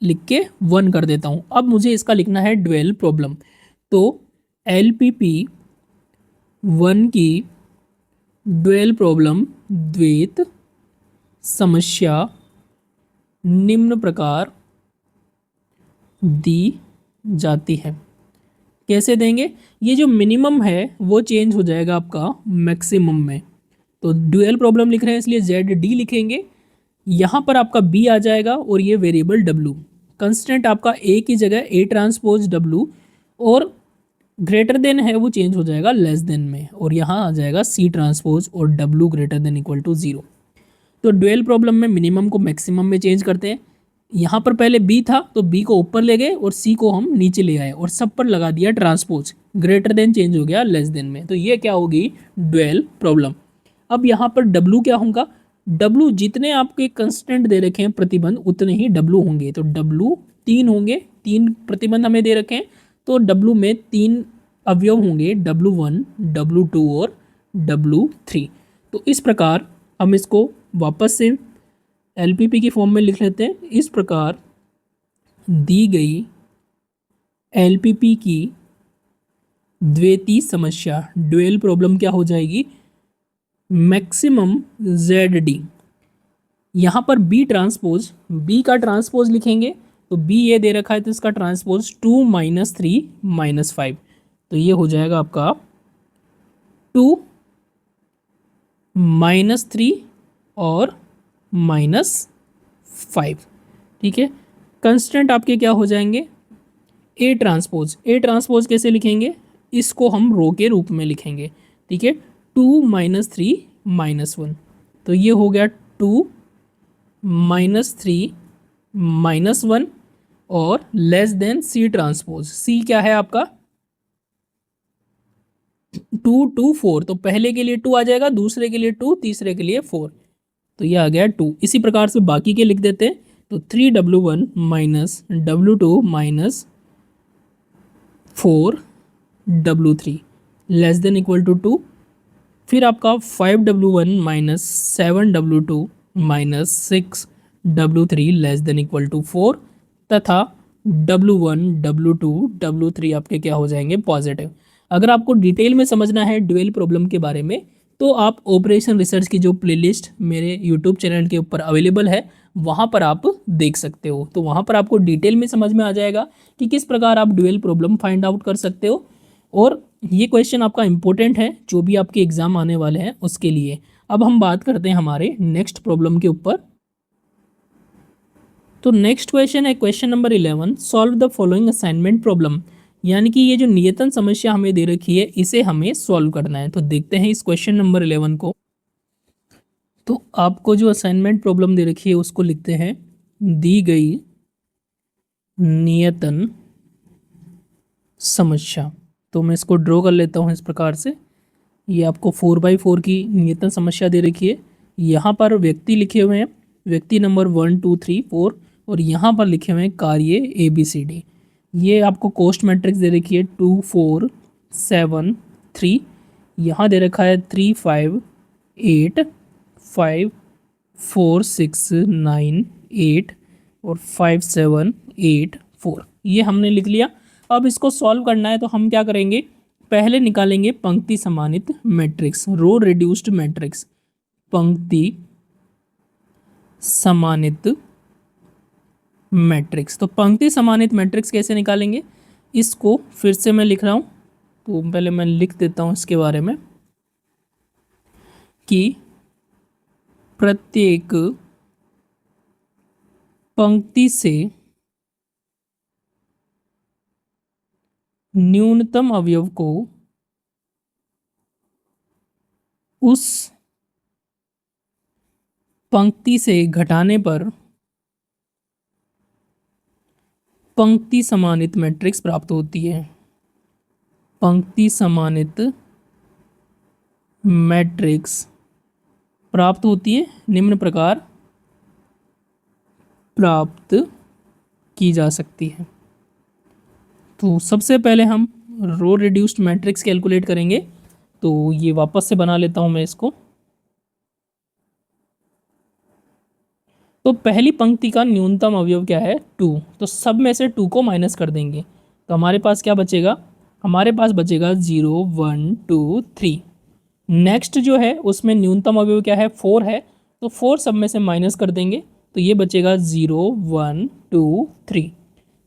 लिख के 1 कर देता हूँ। अब मुझे इसका लिखना है ड्यूअल प्रॉब्लम। तो LPP 1 की ड्यूअल प्रॉब्लम, द्वैत समस्या निम्न प्रकार दी जाती है। कैसे देंगे, ये जो मिनिमम है वो चेंज हो जाएगा आपका मैक्सिमम में। तो ड्यूअल प्रॉब्लम लिख रहे हैं इसलिए ZD लिखेंगे। यहाँ पर आपका B आ जाएगा और ये वेरिएबल W। कंस्टेंट आपका A की जगह A ट्रांसपोज W, और ग्रेटर देन है वो चेंज हो जाएगा लेस देन में, और यहाँ आ जाएगा C ट्रांसपोज और W greater than equal to 0। तो ड्यूअल प्रॉब्लम में मिनिमम को मैक्सिमम में चेंज करते हैं। यहाँ पर पहले B था तो B को ऊपर ले गए और C को हम नीचे ले आए और सब पर लगा दिया ट्रांसपोज, ग्रेटर देन चेंज हो गया लेस देन में। तो ये क्या होगी, ड्यूअल प्रॉब्लम। अब यहाँ पर W क्या होगा, W जितने आपके कंस्टेंट दे रखे हैं प्रतिबंध उतने ही W होंगे। तो W 3 होंगे, 3 प्रतिबंध हमें दे रखे हैं, तो W में 3 अवयव होंगे, W1, W2 और W3। तो इस प्रकार हम इसको वापस से LPP की फॉर्म में लिख लेते हैं। इस प्रकार दी गई LPP की द्वैती समस्या, ड्यूअल प्रॉब्लम क्या हो जाएगी, मैक्सिमम ZD। यहाँ पर B ट्रांसपोज, B का ट्रांसपोज लिखेंगे तो B ये दे रखा है तो इसका ट्रांसपोज 2, -3, -5। तो ये हो जाएगा आपका 2, -3 और -5। ठीक है, कंस्टेंट आपके क्या हो जाएंगे, A ट्रांसपोज। A ट्रांसपोज कैसे लिखेंगे, इसको हम रो के रूप में लिखेंगे। ठीक है, 2, -3, -1। तो ये हो गया 2, -3, -1 और less than C transpose. C क्या है आपका 2, 2, 4। तो पहले के लिए 2 आ जाएगा, दूसरे के लिए 2, तीसरे के लिए 4। तो ये आ गया 2। इसी प्रकार से बाकी के लिख देते हैं। तो 3W1 -W2 -4W3 less than equal to 2। फिर आपका 5W1 -7W2 -6W3 less than equal to 4, तथा W1, W2, W3 आपके क्या हो जाएंगे, पॉजिटिव। अगर आपको डिटेल में समझना है ड्यूअल प्रॉब्लम के बारे में तो आप ऑपरेशन रिसर्च की जो प्लेलिस्ट मेरे यूट्यूब चैनल के ऊपर अवेलेबल है वहाँ पर आप देख सकते हो। तो वहाँ पर आपको डिटेल में समझ में आ जाएगा कि किस प्रकार आप ड्यूअल प्रॉब्लम फाइंड आउट कर सकते हो। और ये क्वेश्चन आपका इम्पोर्टेंट है जो भी आपके एग्जाम आने वाले हैं उसके लिए। अब हम बात करते हैं हमारे नेक्स्ट प्रॉब्लम के ऊपर। तो नेक्स्ट क्वेश्चन है question number 11, solve the following assignment problem. यानी कि ये जो नियतन समस्या हमें दे रखी है इसे हमें सॉल्व करना है। तो देखते हैं इस क्वेश्चन नंबर 11 को। तो आपको जो असाइनमेंट प्रॉब्लम दे रखी है उसको लिखते हैं, दी गई नियतन समस्या। तो मैं इसको ड्रॉ कर लेता हूँ इस प्रकार से। ये आपको 4x4 की नियतन समस्या दे रखी है। यहाँ पर व्यक्ति लिखे हुए हैं, व्यक्ति नंबर 1, 2, 3, 4, और यहाँ पर लिखे हुए हैं कार्य ABCD। ये आपको कोस्ट मैट्रिक्स दे रखी है 2, 4, 7, 3। यहाँ दे रखा है 3, 5, 8, 5, 4, 6, 9, 8 और 5, 7, 8, 4। ये हमने लिख लिया। अब इसको सॉल्व करना है तो हम क्या करेंगे, पहले निकालेंगे पंक्ति समानित मैट्रिक्स, रो रिड्यूस्ड मैट्रिक्स। पंक्ति समानित मैट्रिक्स। तो पंक्ति समानित मैट्रिक्स कैसे निकालेंगे, इसको फिर से मैं लिख रहा हूँ। तो पहले मैं लिख देता हूँ इसके बारे में कि प्रत्येक पंक्ति से न्यूनतम अवयव को उस पंक्ति से घटाने पर पंक्ति समानित मैट्रिक्स प्राप्त होती है। पंक्ति समानित मैट्रिक्स प्राप्त होती है, निम्न प्रकार प्राप्त की जा सकती है। तो सबसे पहले हम रो रिड्यूस्ड मैट्रिक्स कैलकुलेट करेंगे। तो ये वापस से बना लेता हूँ मैं इसको। तो पहली पंक्ति का न्यूनतम अवयव क्या है? 2। तो सब में से 2 को माइनस कर देंगे तो हमारे पास क्या बचेगा? हमारे पास बचेगा 0 1 2 3। नेक्स्ट जो है उसमें न्यूनतम अवयव क्या है? 4 है। तो 4 सब में से माइनस कर देंगे तो ये बचेगा 0 1 2 3।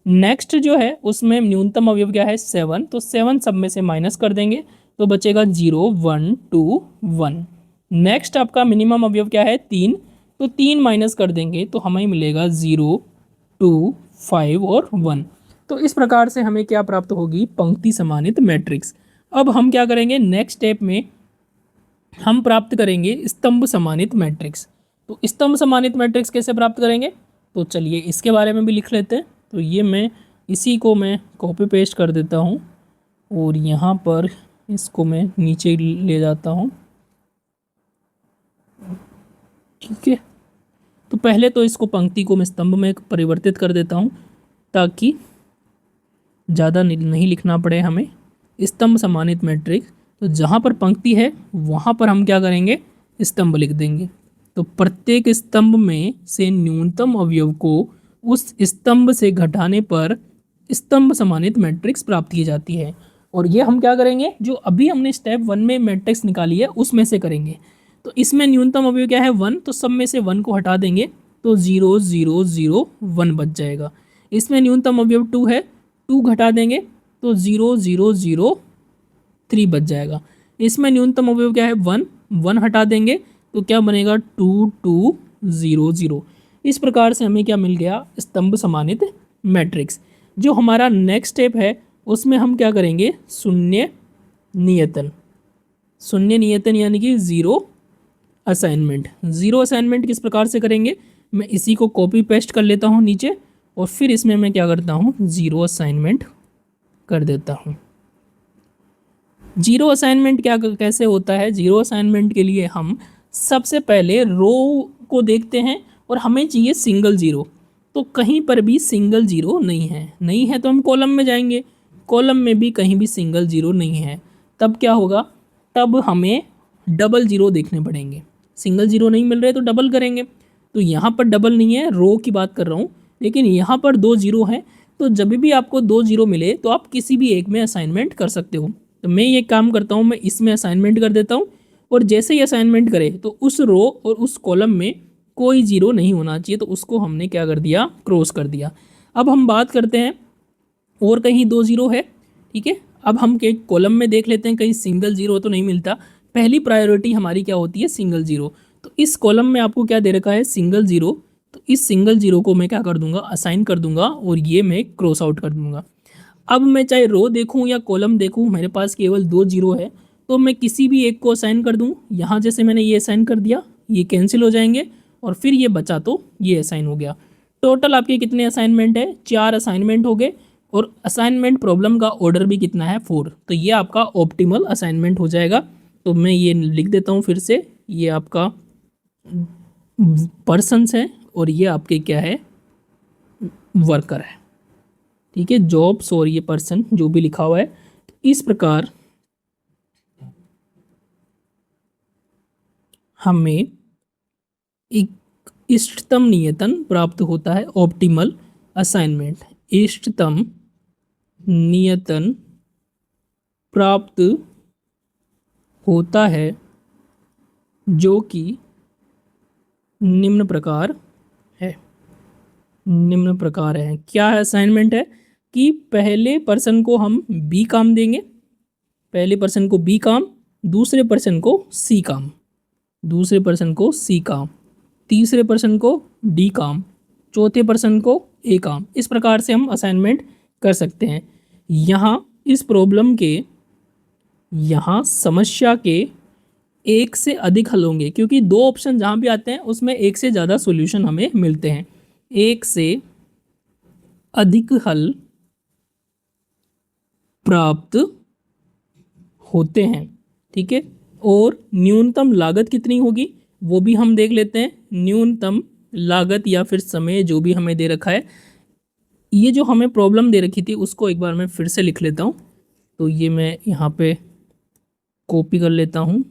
नेक्स्ट जो है उसमें न्यूनतम अवयव क्या है? 7। तो 7 सब में से माइनस कर देंगे तो बचेगा 0 1 2 1। नेक्स्ट आपका मिनिमम अवयव क्या है? 3। तो 3 माइनस कर देंगे तो हमें मिलेगा 0 2 5 और 1। तो इस प्रकार से हमें क्या प्राप्त होगी? पंक्ति समानित मैट्रिक्स। अब हम क्या करेंगे? नेक्स्ट स्टेप में हम प्राप्त करेंगे स्तंभ समानित मैट्रिक्स। तो स्तंभ समानित मैट्रिक्स कैसे प्राप्त करेंगे? तो चलिए इसके बारे में भी लिख लेते हैं। तो ये इसी को मैं कॉपी पेस्ट कर देता हूँ और यहाँ पर इसको मैं नीचे ले जाता हूँ। ठीक है, तो पहले तो इसको पंक्ति को मैं स्तंभ में परिवर्तित कर देता हूँ ताकि ज़्यादा नहीं लिखना पड़े हमें। स्तंभ समानित मैट्रिक्स, तो जहाँ पर पंक्ति है वहाँ पर हम क्या करेंगे? स्तंभ लिख देंगे। तो प्रत्येक स्तंभ में से न्यूनतम अवयव को उस स्तंभ से घटाने पर स्तंभ समानित मैट्रिक्स प्राप्त की जाती है। और ये हम क्या करेंगे? जो अभी हमने स्टेप 1 में मैट्रिक्स निकाली है उसमें से करेंगे। तो इसमें न्यूनतम अवयव क्या है? 1। तो सब में से 1 को हटा देंगे तो 0 0 0 1 बच जाएगा। इसमें न्यूनतम अवयव 2 है, 2 घटा देंगे तो 0 0 0 3 बच जाएगा। इसमें न्यूनतम अवयव क्या है? 1, 1 हटा देंगे तो क्या बनेगा? 2 2 0 0। इस प्रकार से हमें क्या मिल गया? स्तंभ समानित मैट्रिक्स। जो हमारा नेक्स्ट स्टेप है उसमें हम क्या करेंगे? शून्य नियतन। शून्य नियतन यानी कि जीरो असाइनमेंट। जीरो असाइनमेंट किस प्रकार से करेंगे? मैं इसी को कॉपी पेस्ट कर लेता हूँ नीचे और फिर इसमें मैं क्या करता हूँ? जीरो असाइनमेंट कर देता हूँ। जीरो असाइनमेंट क्या कैसे होता है? जीरो असाइनमेंट के लिए हम सबसे पहले रो को देखते हैं और हमें चाहिए सिंगल जीरो। तो कहीं पर भी सिंगल जीरो नहीं है तो हम कॉलम में जाएंगे, कॉलम में भी कहीं भी सिंगल जीरो नहीं है। तब क्या होगा? तब हमें डबल जीरो देखने पड़ेंगे। सिंगल जीरो नहीं मिल रहे तो डबल करेंगे। तो यहाँ पर डबल नहीं है, रो की बात कर रहा हूँ, लेकिन यहाँ पर 2 जीरो हैं। तो जब भी आपको 2 जीरो मिले तो आप किसी भी एक में असाइनमेंट कर सकते हो। तो मैं ये काम करता हूँ, मैं इसमें असाइनमेंट कर देता हूँ और जैसे ही असाइनमेंट करे तो उस रो और उस कॉलम में कोई जीरो नहीं होना चाहिए, तो उसको हमने क्या कर दिया? क्रॉस कर दिया। अब हम बात करते हैं और कहीं 2 जीरो है। ठीक है, अब हम के कॉलम में देख लेते हैं कहीं सिंगल जीरो तो नहीं मिलता। पहली प्रायोरिटी हमारी क्या होती है? Single zero. तो इस कॉलम में आपको क्या दे रखा है? Single zero. तो इस सिंगल जीरो को मैं क्या कर दूंगा? असाइन कर दूंगा और ये मैं क्रॉस आउट कर दूंगा। अब मैं चाहे रो देखूं या कॉलम देखूं, मेरे पास केवल 2 जीरो है, तो मैं किसी भी एक को असाइन कर दूं। यहाँ जैसे मैंने ये असाइन कर दिया, ये कैंसिल हो जाएंगे और फिर ये बचा तो ये असाइन हो गया। टोटल आपके कितने असाइनमेंट है? 4 असाइनमेंट हो गए और असाइनमेंट प्रॉब्लम का ऑर्डर भी कितना है? 4। तो ये आपका ऑप्टिमल असाइनमेंट हो जाएगा। तो मैं ये लिख देता हूँ फिर से, ये आपका पर्सन्स है और ये आपके क्या है? वर्कर है। ठीक है, जॉब्स और ये पर्सन जो भी लिखा हुआ है। तो इस प्रकार हमें एक इष्टतम नियतन प्राप्त होता है, ऑप्टिमल असाइनमेंट। इष्टतम नियतन प्राप्त होता है जो कि निम्न प्रकार है। निम्न प्रकार है, क्या है? असाइनमेंट है कि पहले पर्सन को हम बी काम देंगे, पहले पर्सन को बी काम, दूसरे पर्सन को सी काम, दूसरे पर्सन को सी काम, तीसरे पर्सन को डी काम, चौथे पर्सन को ए काम। इस प्रकार से हम असाइनमेंट कर सकते हैं। यहाँ इस प्रॉब्लम के, यहाँ समस्या के एक से अधिक हल होंगे, क्योंकि 2 ऑप्शन जहाँ भी आते हैं उसमें एक से ज़्यादा सॉल्यूशन हमें मिलते हैं। एक से अधिक हल प्राप्त होते हैं। ठीक है, और न्यूनतम लागत कितनी होगी वो भी हम देख लेते हैं। न्यूनतम लागत या फिर समय जो भी हमें दे रखा है, ये जो हमें प्रॉब्लम दे रखी थी उसको एक बार मैं फिर से लिख लेता हूँ। तो ये मैं यहाँ पे कॉपी कर लेता हूँ,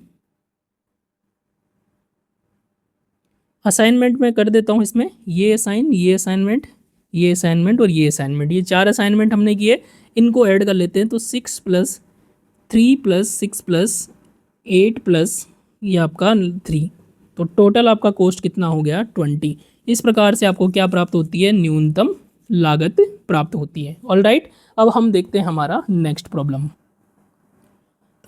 असाइनमेंट में कर देता हूँ इसमें, ये असाइनमेंट, ये असाइनमेंट और ये असाइनमेंट, ये 4 असाइनमेंट हमने किए, इनको ऐड कर लेते हैं। तो 6+3+6+8+ ये आपका 3, तो टोटल आपका कॉस्ट कितना हो गया 20। इस प्रकार से आपको क्या प्राप्त होती है, न्यूनतम लागत प्राप्त होती है। ऑल राइट, अब हम देखते हैं हमारा नेक्स्ट प्रॉब्लम।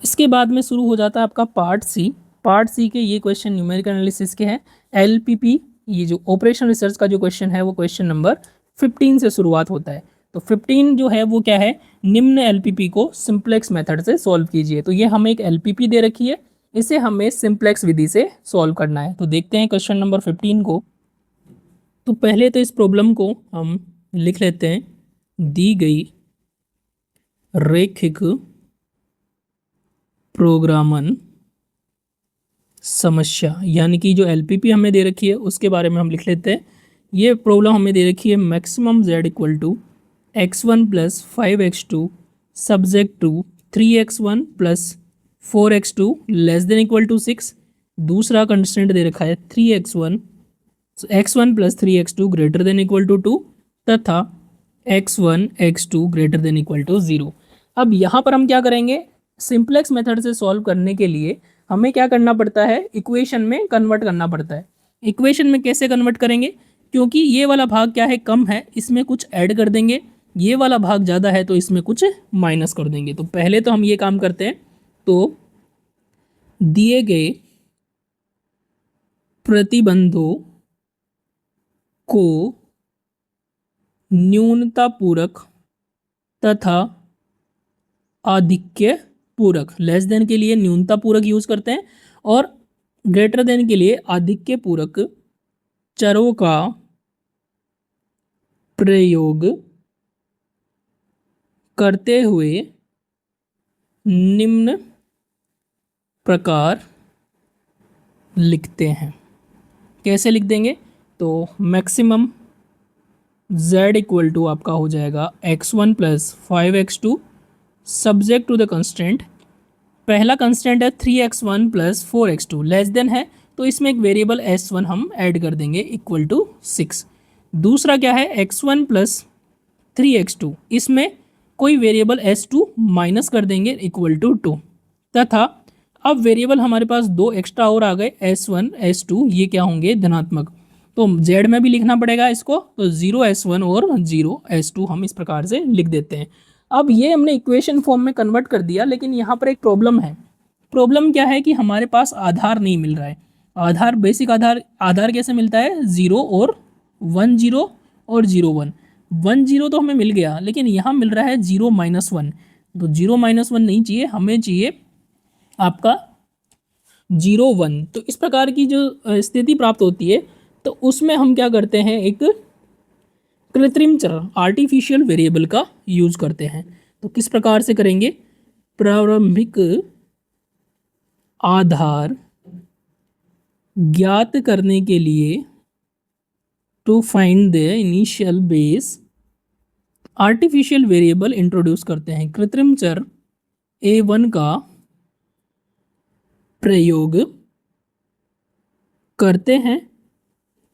इसके बाद में शुरू हो जाता है आपका पार्ट सी। पार्ट सी के ये क्वेश्चन न्यूमेरिकल एनालिसिस के हैं। एलपीपी, ये जो ऑपरेशन रिसर्च का जो क्वेश्चन है वो क्वेश्चन नंबर 15 से शुरुआत होता है। तो 15 जो है वो क्या है, निम्न एलपीपी को सिंप्लेक्स मेथड से सॉल्व कीजिए। तो ये हमें एक एलपीपी दे रखी है, इसे हमें सिंप्लेक्स विधि से सॉल्व करना है। तो देखते हैं क्वेश्चन नंबर 15 को। तो पहले तो इस प्रॉब्लम को हम लिख लेते हैं, दी गई रैखिक प्रोग्रामन समस्या, यानी कि जो एलपीपी हमें दे रखी है उसके बारे में हम लिख लेते हैं। ये प्रॉब्लम हमें दे रखी है, maximum z equal to x1+5x2 subject to 3x1 + 4x2 less than equal to 6। दूसरा कंस्टेंट दे रखा है 3x1 + 3x2 greater than equal to 2 तथा x1 x2 greater than equal to 0। अब यहाँ पर हम क्या करेंगे, सिंप्लेक्स मेथड से सॉल्व करने के लिए हमें क्या करना पड़ता है, इक्वेशन में कन्वर्ट करना पड़ता है। इक्वेशन में कैसे कन्वर्ट करेंगे, क्योंकि ये वाला भाग क्या है, कम है, इसमें कुछ ऐड कर देंगे, ये वाला भाग ज़्यादा है तो इसमें कुछ माइनस कर देंगे। तो पहले तो हम ये काम करते हैं। तो दिए गए प्रतिबंधों को न्यूनतापूरक तथा आधिक्य पूरक, लेस देन के लिए न्यूनता पूरक यूज करते हैं और ग्रेटर देन के लिए आधिक्य पूरक चरों का प्रयोग करते हुए निम्न प्रकार लिखते हैं। कैसे लिख देंगे, तो मैक्सिमम z इक्वल टू आपका हो जाएगा x1 + 5x2 subject to the constant. पहला कंस्टेंट है 3x1 + 4x2 लेस देन है, तो इसमें एक वेरिएबल s1 हम ऐड कर देंगे इक्वल टू 6। दूसरा क्या है, x1 + 3x2, इसमें कोई वेरिएबल s2 माइनस कर देंगे इक्वल टू 2 तथा अब वेरिएबल हमारे पास दो एक्स्ट्रा और आ गए, s1 s2, ये क्या होंगे, धनात्मक। तो z में भी लिखना पड़ेगा इसको, तो 0 s1 और 0 s2 हम इस प्रकार से लिख देते हैं। अब ये हमने इक्वेशन फॉर्म में कन्वर्ट कर दिया, लेकिन यहाँ पर एक प्रॉब्लम है। प्रॉब्लम क्या है कि हमारे पास आधार नहीं मिल रहा है। आधार, बेसिक आधार, आधार कैसे मिलता है, 0 और 1 0 और 0 1। 1 0 तो हमें मिल गया, लेकिन यहाँ मिल रहा है 0 - 1। तो 0 - 1 नहीं चाहिए, हमें चाहिए आपका 0 1। तो इस प्रकार की जो स्थिति प्राप्त होती है, तो उसमें हम क्या करते हैं, एक कृत्रिम चर, आर्टिफिशियल वेरिएबल का यूज करते हैं। तो किस प्रकार से करेंगे, प्रारंभिक आधार ज्ञात करने के लिए, to find the initial base, artificial variable introduce करते हैं, कृत्रिम चर a1 का प्रयोग करते हैं।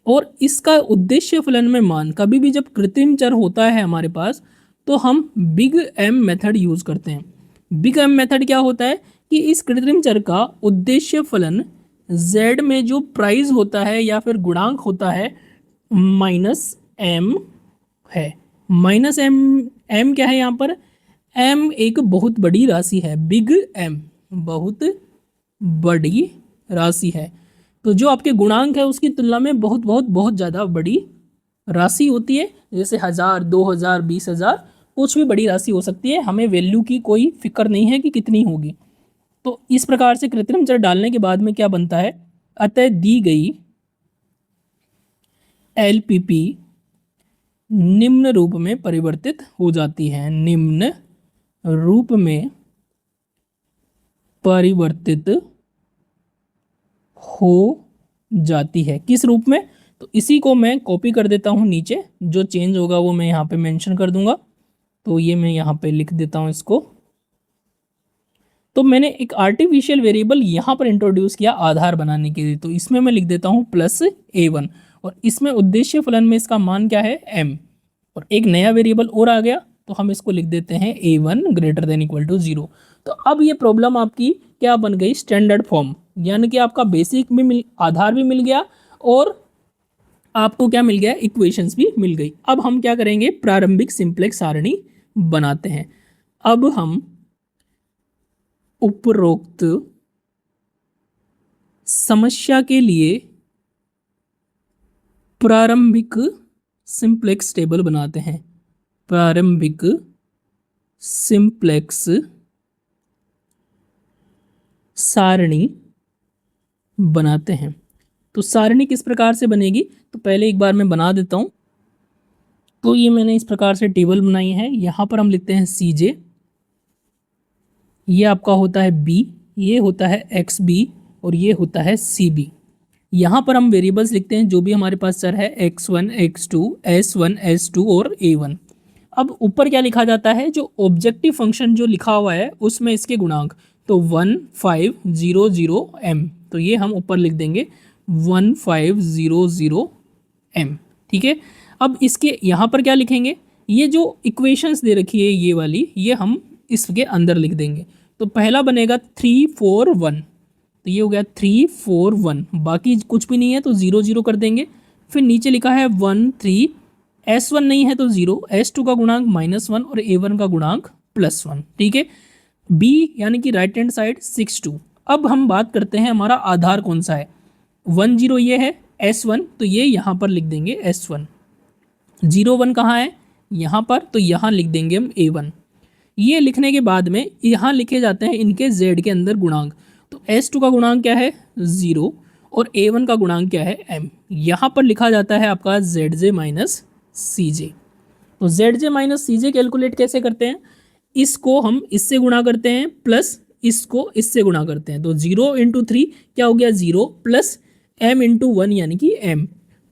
और इसका उद्देश्य फलन में मान, कभी भी जब कृत्रिम चर होता है हमारे पास, तो हम बिग एम मेथड यूज करते हैं। बिग एम मेथड क्या होता है कि इस कृत्रिम चर का उद्देश्य फलन z में जो प्राइस होता है या फिर गुणांक होता है -m है। -m क्या है यहाँ पर, m एक बहुत बड़ी राशि है, बिग m बहुत बड़ी राशि है। तो जो आपके गुणांक है उसकी तुलना में बहुत बहुत बहुत ज़्यादा बड़ी राशि होती है, जैसे 1000, 2000, 20,000, कुछ भी बड़ी राशि हो सकती है, हमें वैल्यू की कोई फिक्र नहीं है कि कितनी होगी। तो इस प्रकार से कृत्रिम चर डालने के बाद में क्या बनता है, अतः दी गई एलपीपी निम्न रूप में परिवर्तित हो जाती है, निम्न रूप में परिवर्तित हो जाती है। किस रूप में? तो इसी को मैं कॉपी कर देता हूँ नीचे, जो चेंज होगा वो मैं यहाँ पे मेंशन कर दूंगा। तो ये मैं यहाँ पे लिख देता हूँ इसको। तो मैंने एक आर्टिफिशियल वेरिएबल यहाँ पर इंट्रोड्यूस किया आधार बनाने के लिए, तो इसमें मैं लिख देता हूँ +a1, और इसमें उद्देश्य फलन में इसका मान क्या है, m, और एक नया वेरिएबल और आ गया, तो हम इसको लिख देते हैं a1 > 0। तो अब ये प्रॉब्लम आपकी क्या बन गई, स्टैंडर्ड फॉर्म, यानी कि आपका बेसिक भी आधार भी मिल गया और आपको क्या मिल गया, इक्वेशंस भी मिल गई। अब हम क्या करेंगे, प्रारंभिक सिंप्लेक्स सारणी बनाते हैं। अब हम उपरोक्त समस्या के लिए प्रारंभिक सिंप्लेक्स टेबल बनाते हैं, प्रारंभिक सिंप्लेक्स सारणी बनाते हैं। तो सारणी किस प्रकार से बनेगी, तो पहले एक बार मैं बना देता हूँ। तो ये मैंने इस प्रकार से टेबल बनाई है। यहाँ पर हम लिखते हैं CJ, ये आपका होता है B, ये होता है XB, और ये होता है CB। यहाँ पर हम वेरिएबल्स लिखते हैं जो भी हमारे पास चर है, x1 x2 s1 s2 और a1। अब ऊपर क्या लिखा जाता है, जो ऑब्जेक्टिव फंक्शन जो लिखा हुआ है उसमें इसके गुणांक, तो 1500 m, तो ये हम ऊपर लिख देंगे 1500 m, ठीक है। अब इसके यहाँ पर क्या लिखेंगे, ये जो इक्वेशंस दे रखी है ये वाली, ये हम इसके अंदर लिख देंगे। तो पहला बनेगा 341, तो ये हो गया 341, बाकी कुछ भी नहीं है तो 0 0 कर देंगे। फिर नीचे लिखा है 13, s1 नहीं है तो 0, s2 का गुणांक -1 और a1 का गुणांक +1, ठीक है। b यानी कि राइट हैंड साइड 62। अब हम बात करते हैं हमारा आधार कौन सा है, 10 ये है, s1 तो ये यहाँ पर लिख देंगे s1, 01 कहाँ है, यहाँ पर, तो यहाँ लिख देंगे हम a1। ये लिखने के बाद में यहाँ लिखे जाते हैं इनके z के अंदर गुणांक, तो s2 का गुणांक क्या है 0 और a1 का गुणांक क्या है m। यहाँ पर लिखा जाता है आपका zj - cj। तो zj - cj कैलकुलेट कैसे करते हैं, इसको हम इससे गुणा करते हैं प्लस इसको इससे गुणा करते हैं, तो 0 × 3 क्या हो गया 0 प्लस m × 1 यानी कि m,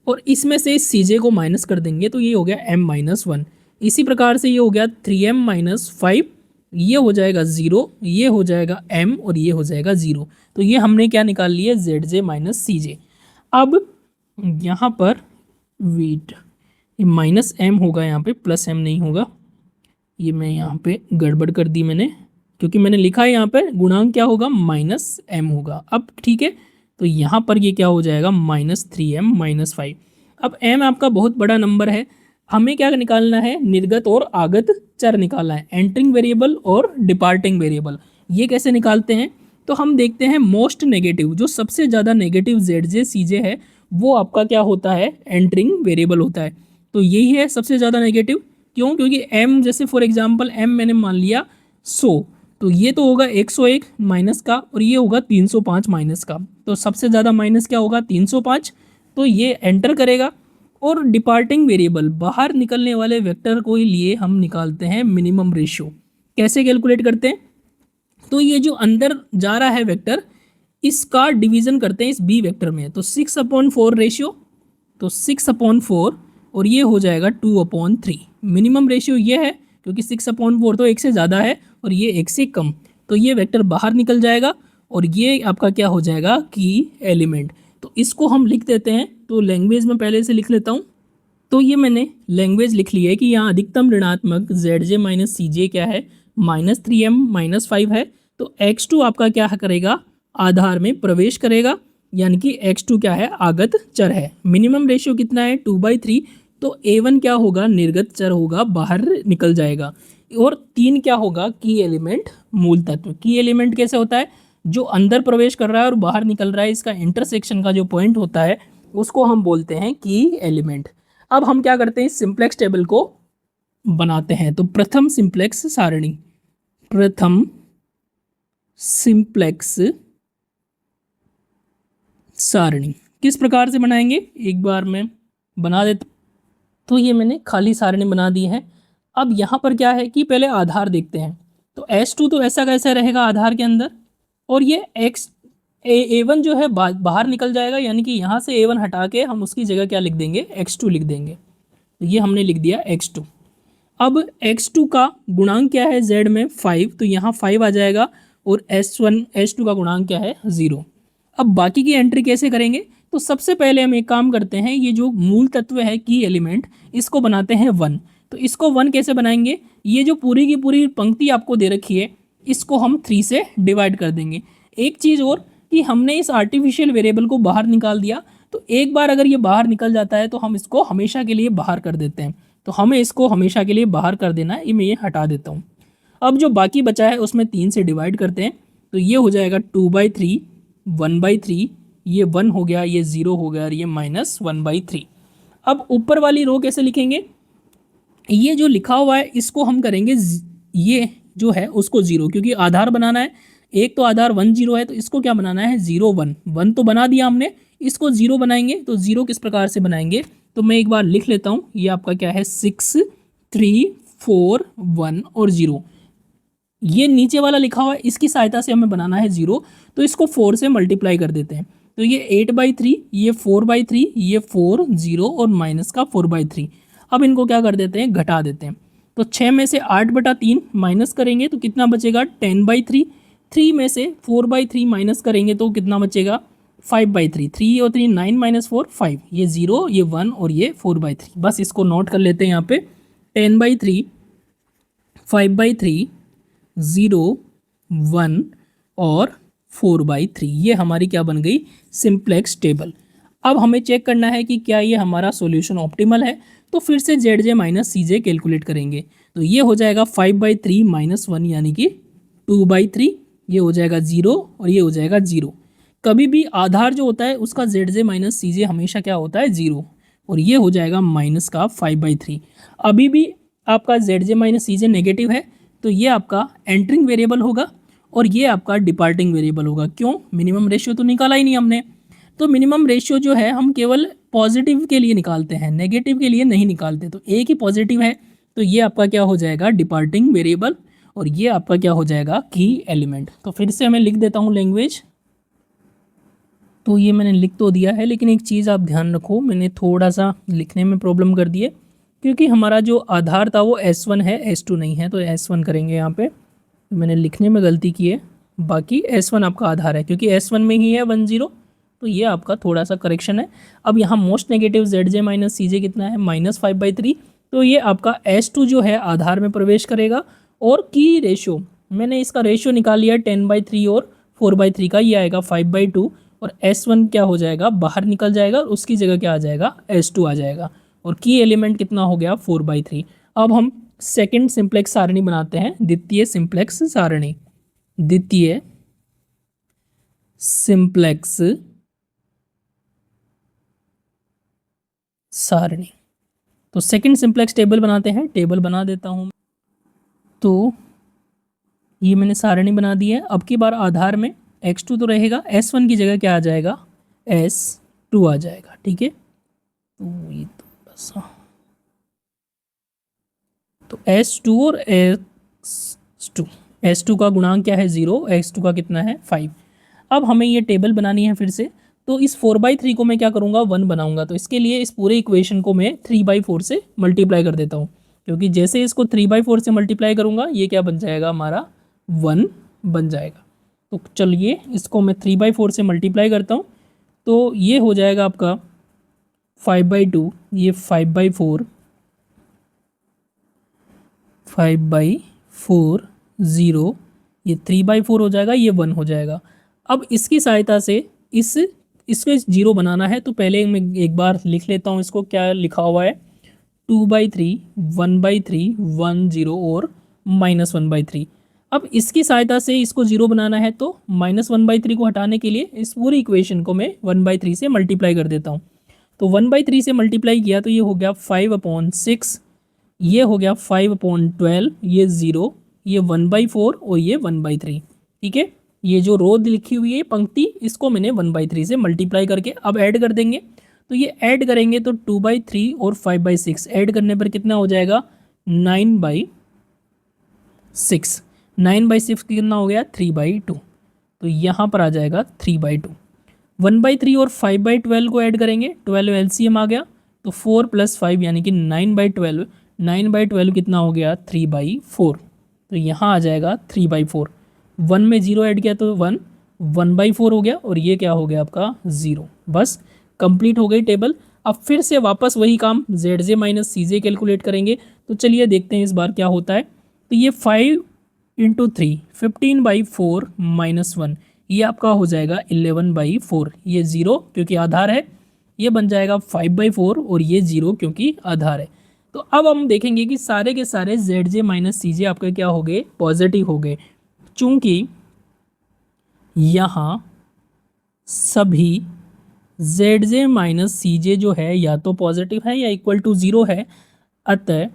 और इसमें से cj को माइनस कर देंगे तो ये हो गया m - 1। इसी प्रकार से ये हो गया 3m - 5, ये हो जाएगा 0, ये हो जाएगा m और ये हो जाएगा 0। तो ये हमने क्या निकाल लिया, zj - cj। अब यहाँ पर वेट, -m होगा यहाँ पे, +m नहीं होगा, ये मैं यहाँ पे गड़बड़ कर दी मैंने, क्योंकि मैंने लिखा है यहाँ पे गुणांक क्या होगा, -m होगा। अब ठीक है, तो यहाँ पर ये क्या हो जाएगा, -3m - 5। अब m आपका बहुत बड़ा नंबर है, हमें क्या निकालना है, निर्गत और आगत चर निकालना है, एंटरिंग वेरिएबल और डिपार्टिंग वेरिएबल। ये कैसे निकालते हैं, तो हम देखते हैं मोस्ट नेगेटिव, जो सबसे ज़्यादा नेगेटिव zj cj है वो आपका क्या होता है, एंटरिंग वेरिएबल होता है। तो यही है सबसे ज़्यादा नेगेटिव, क्यों, क्योंकि m जैसे फॉर एग्जांपल m मैंने मान लिया 100, तो ये तो होगा 101 माइनस का, और ये होगा 305 माइनस का, तो सबसे ज़्यादा माइनस क्या होगा 305, तो ये एंटर करेगा। और डिपार्टिंग वेरिएबल, बाहर निकलने वाले वेक्टर को ही लिए हम निकालते हैं मिनिमम रेशियो। कैसे कैलकुलेट करते हैं, तो ये जो अंदर जा रहा है वेक्टर, इसका डिवीजन करते हैं इस बी वेक्टर में, तो 6/4 रेशियो, तो 6/4, और ये हो जाएगा 2/3। मिनिमम रेशियो ये है क्योंकि 6/4 तो 1 से ज़्यादा है और ये 1 से कम, तो ये वेक्टर बाहर निकल जाएगा और ये आपका क्या हो जाएगा, की एलिमेंट। तो इसको हम लिख देते हैं, तो लैंग्वेज में पहले से लिख लेता हूँ। तो ये मैंने लैंग्वेज लिख ली है कि यहाँ अधिकतम ऋणात्मक zj - cj क्या है, -3m - 5 है, तो x2 आपका क्या करेगा, आधार में प्रवेश करेगा, यानी कि x2 क्या है, आगत चर है। मिनिमम रेशियो कितना है, 2/3, तो a1 क्या होगा, निर्गत चर होगा, बाहर निकल जाएगा। और 3 क्या होगा, की एलिमेंट, मूल तत्व। की एलिमेंट कैसे होता है, जो अंदर प्रवेश कर रहा है और बाहर निकल रहा है, इसका इंटरसेक्शन का जो पॉइंट होता है उसको हम बोलते हैं की एलिमेंट। अब हम क्या करते हैं, सिंप्लेक्स टेबल को बनाते हैं। तो प्रथम सिंप्लेक्स सारणी, प्रथम सिंप्लेक्स सारणी किस प्रकार से बनाएंगे, एक बार मैं बना देता। तो ये मैंने खाली सारणी बना दी है। अब यहाँ पर क्या है कि पहले आधार देखते हैं। तो S2 तो ऐसा कैसा रहेगा आधार के अंदर, और ये A1 जो है बाहर निकल जाएगा, यानी कि यहाँ से A1 हटा के हम उसकी जगह क्या लिख देंगे, X2 लिख देंगे। तो ये हमने लिख दिया X2। अब X2 का गुणांक क्या है Z में 5, तो यहाँ 5 आ जाएगा, और S2 का गुणांक क्या है 0। अब बाकी की एंट्री कैसे करेंगे, तो सबसे पहले हम एक काम करते हैं, ये जो मूल तत्व है की एलिमेंट, इसको बनाते हैं 1। तो इसको 1 कैसे बनाएंगे, ये जो पूरी की पूरी पंक्ति आपको दे रखी है इसको हम 3 से डिवाइड कर देंगे। एक चीज़ और कि हमने इस आर्टिफिशियल वेरिएबल को बाहर निकाल दिया, तो एक बार अगर ये बाहर निकल जाता है तो हम इसको हमेशा के लिए बाहर कर देते हैं। तो हमें इसको हमेशा के लिए बाहर कर देना है, ये मैं ये हटा देता हूँ। अब जो बाकी बचा है उसमें 3 से डिवाइड करते हैं, तो ये हो जाएगा 2/3, 1/3, ये 1 हो गया, ये 0 हो गया, और ये -1/3। अब ऊपर वाली रो कैसे लिखेंगे, ये जो लिखा हुआ है इसको हम करेंगे ये जो है उसको 0, क्योंकि आधार बनाना है। एक तो आधार 1 0 है, तो इसको क्या बनाना है 0 1। 1 तो बना दिया हमने, इसको 0 बनाएंगे। तो 0 किस प्रकार से बनाएंगे, तो मैं एक बार लिख लेता हूँ। ये आपका क्या है 6 3 4 1 और 0। ये नीचे वाला लिखा हुआ है, इसकी सहायता से हमें बनाना है 0, तो इसको 4 से मल्टीप्लाई कर देते हैं। तो ये 8/3, ये 4/3, ये 4 0 और माइनस का 4/3। अब इनको क्या कर देते हैं, घटा देते हैं। तो 6 में से 8/3 माइनस करेंगे तो कितना बचेगा 10/3। 3 में से 4/3 माइनस करेंगे तो कितना बचेगा 5/3। 3 और 3 9 - 4 5, ये 0, ये 1 और ये 4/3। बस इसको नोट कर लेते हैं यहाँ पे, 10/3, 5/3, 0 1 और 4/3। ये हमारी क्या बन गई, सिंप्लेक्स टेबल। अब हमें चेक करना है कि क्या ये हमारा सॉल्यूशन ऑप्टिमल है। तो फिर से ZJ - CJ कैलकुलेट करेंगे। तो ये हो जाएगा 5/3 - 1 यानी कि 2/3, ये हो जाएगा 0 और ये हो जाएगा 0। कभी भी आधार जो होता है उसका ZJ - CJ हमेशा क्या होता है 0, और ये हो जाएगा माइनस का 5/3। अभी भी आपका ZJ - CJ नेगेटिव है, तो ये आपका एंटरिंग वेरिएबल होगा और ये आपका डिपार्टिंग वेरिएबल होगा। क्यों, मिनिमम रेशियो तो निकाला ही नहीं हमने। तो मिनिमम रेशियो जो है हम केवल पॉजिटिव के लिए निकालते हैं, नेगेटिव के लिए नहीं निकालते। तो एक ही पॉजिटिव है, तो ये आपका क्या हो जाएगा डिपार्टिंग वेरिएबल, और ये आपका क्या हो जाएगा की एलिमेंट। तो फिर से मैं लिख देता हूँ लैंग्वेज। तो ये मैंने लिख तो दिया है, लेकिन एक चीज़ आप ध्यान रखो, मैंने थोड़ा सा लिखने में प्रॉब्लम कर दी है, क्योंकि हमारा जो आधार था वो S1 है, S2 नहीं है। तो S1 करेंगे यहाँ पे, तो मैंने लिखने में गलती की है। बाकी S1 आपका आधार है, क्योंकि S1 में ही है 1 0, तो ये आपका थोड़ा सा करेक्शन है। अब यहाँ मोस्ट नेगेटिव ZJ - CJ कितना है -5/3, तो ये आपका S2 जो है आधार में प्रवेश करेगा। और की रेशियो मैंने इसका रेशियो निकाल लिया 10/3 और 4/3 का, ये आएगा 5/2, और S1 क्या हो जाएगा बाहर निकल जाएगा, और उसकी जगह क्या आ जाएगा S2 आ जाएगा, और की एलिमेंट कितना हो गया 4/3। अब हम सेकंड सिंप्लेक्स सारणी बनाते हैं, द्वितीय सिंप्लेक्स सारणी। द्वितीय सिंप्लेक्स सारणी। तो सेकंड सिंप्लेक्स टेबल बनाते हैं, टेबल बना देता हूँ। तो ये मैंने सारणी बना दी है। अब की बार आधार में X2 तो रहेगा, S1 की जगह क्या आ जाएगा S2 आ जाएगा। ठीक है, तो ये तो बस, तो S2 और S2 का गुणांक क्या है 0, X2 का कितना है 5। अब हमें ये टेबल बनानी है फिर से। तो इस 4/3 को मैं क्या करूँगा 1 बनाऊंगा। तो इसके लिए इस पूरे इक्वेशन को मैं 3/4 से मल्टीप्लाई कर देता हूँ, क्योंकि जैसे इसको 3/4 से मल्टीप्लाई करूँगा ये क्या बन जाएगा हमारा 1 बन जाएगा। तो चलिए इसको मैं 3/4 से मल्टीप्लाई करता हूँ। तो ये हो जाएगा आपका 5/2, ये 5/4, 5/4 0, ये 3/4 हो जाएगा, ये 1 हो जाएगा। अब इसकी सहायता से इसको 0 बनाना है। तो पहले मैं एक बार लिख लेता हूँ इसको, क्या लिखा हुआ है 2/3, 1/3, 1 0 और -1/3। अब इसकी सहायता से इसको 0 बनाना है, तो -1/3 को हटाने के लिए इस पूरी इक्वेशन को मैं 1/3 से मल्टीप्लाई कर देता हूँ। तो 1/3 से मल्टीप्लाई किया तो ये हो गया 5/6, ये हो गया 5/12, ये 0, ये 1/4 और ये 1/3। ठीक है, ये जो रो लिखी हुई है पंक्ति, इसको मैंने 1/3 से मल्टीप्लाई करके अब ऐड कर देंगे। तो ये ऐड करेंगे तो 2/3 और 5/6 ऐड करने पर कितना हो जाएगा 9/6। 9/6 कितना हो गया 3/2, तो यहाँ पर आ जाएगा 3/2। 1/3 और 5/12 को ऐड करेंगे, 12 एलसीएम आ गया, तो 4 + 5 यानी कि 9/12। 9/12 कितना हो गया 3/4, तो यहाँ आ जाएगा 3/4। 1 में 0 ऐड किया तो 1, 1/4 हो गया, और ये क्या हो गया आपका 0। बस कंप्लीट हो गई टेबल। अब फिर से वापस वही काम ZJ - CJ कैलकुलेट करेंगे। तो चलिए देखते हैं इस बार क्या होता है। तो ये 5 × 3 15/4 - 1, ये आपका हो जाएगा 11/4। ये 0 क्योंकि आधार है, ये बन जाएगा 5/4, और ये 0 क्योंकि आधार है। तो अब हम देखेंगे कि सारे के सारे ZJ - CJ आपके क्या हो गए पॉजिटिव हो गए, चूँकि यहाँ सभी ZJ - CJ जो है या तो पॉजिटिव है या इक्वल टू 0 है, अतः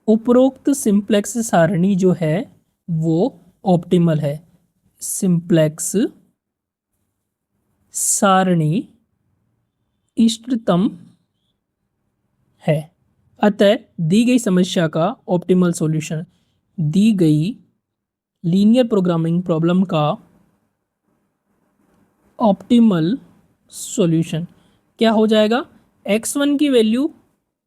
उपरोक्त सिंप्लेक्स सारणी जो है वो ऑप्टिमल है। सिंप्लेक्स सारणी इष्टतम है। अतः दी गई समस्या का ऑप्टिमल सॉल्यूशन, दी गई लीनियर प्रोग्रामिंग प्रॉब्लम का ऑप्टिमल सॉल्यूशन क्या हो जाएगा। x1 की वैल्यू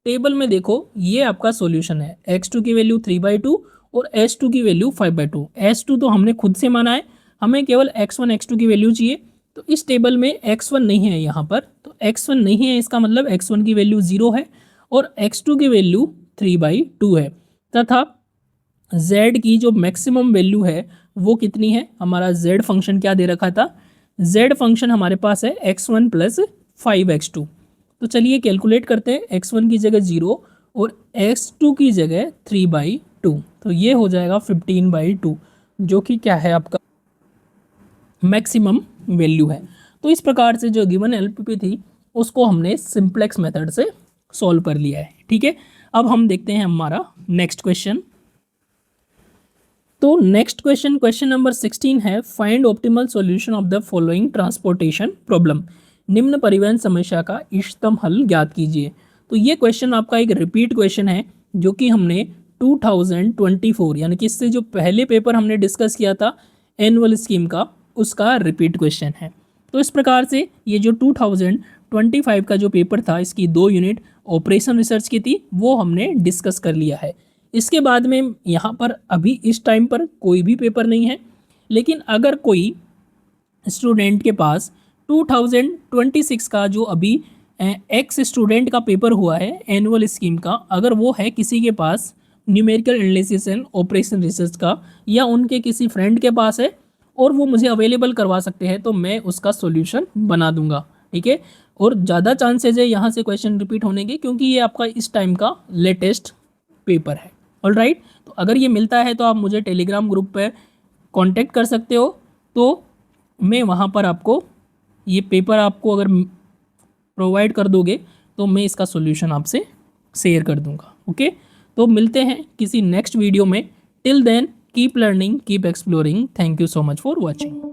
टेबल में देखो, ये आपका सॉल्यूशन है। x2 की वैल्यू 3/2 और s2 की वैल्यू 5/2। s2 तो हमने खुद से माना है, हमें केवल x1 x2 की वैल्यू चाहिए। तो इस टेबल में x1 नहीं है यहाँ पर, तो x1 नहीं है, इसका मतलब x1 की वैल्यू 0 है और x2 की वैल्यू 3/2 है, तथा z की जो मैक्सिमम वैल्यू है वो कितनी है। हमारा z फंक्शन क्या दे रखा था, z फंक्शन हमारे पास है x1 + 5x2। तो चलिए कैलकुलेट करते हैं। x1 की जगह 0 और x2 की जगह 3/2, तो ये हो जाएगा 15/2, जो कि क्या है आपका मैक्सिमम वैल्यू है। तो इस प्रकार से जो गिवन एलपीपी थी उसको हमने सिंप्लेक्स मेथड से सॉल्व कर लिया है। ठीक है, अब हम देखते हैं हमारा नेक्स्ट क्वेश्चन। तो नेक्स्ट क्वेश्चन, क्वेश्चन नंबर 16 है, find optimal solution of the following transportation problem. निम्न परिवहन समस्या का इष्टतम हल ज्ञात कीजिए। तो ये क्वेश्चन आपका एक रिपीट क्वेश्चन है, जो कि हमने 2024 यानी कि इससे जो पहले पेपर हमने डिस्कस किया था एनुअल स्कीम का, उसका रिपीट क्वेश्चन है। तो इस प्रकार से ये जो 2025 का जो पेपर था, इसकी 2 यूनिट ऑपरेशन रिसर्च की थी, वो हमने डिस्कस कर लिया है। इसके बाद में यहाँ पर अभी इस टाइम पर कोई भी पेपर नहीं है, लेकिन अगर कोई स्टूडेंट के पास 2026 का जो अभी एक्स स्टूडेंट का पेपर हुआ है एनुअल स्कीम का, अगर वो है किसी के पास numerical analysis and operation research का, या उनके किसी फ्रेंड के पास है और वो मुझे अवेलेबल करवा सकते हैं, तो मैं उसका सॉल्यूशन बना दूंगा। ठीक है, और ज़्यादा चांसेज है यहाँ से क्वेश्चन रिपीट होने के, क्योंकि ये आपका इस टाइम का लेटेस्ट पेपर है। ऑलराइट, तो अगर ये मिलता है तो आप मुझे टेलीग्राम ग्रुप पर कांटेक्ट कर सकते हो, तो मैं वहाँ पर आपको ये पेपर आपको अगर प्रोवाइड कर दोगे तो मैं इसका सॉल्यूशन आपसे शेयर कर दूंगा। ओके, तो मिलते हैं किसी नेक्स्ट वीडियो में। Till then keep learning, keep exploring. Thank you so much for watching.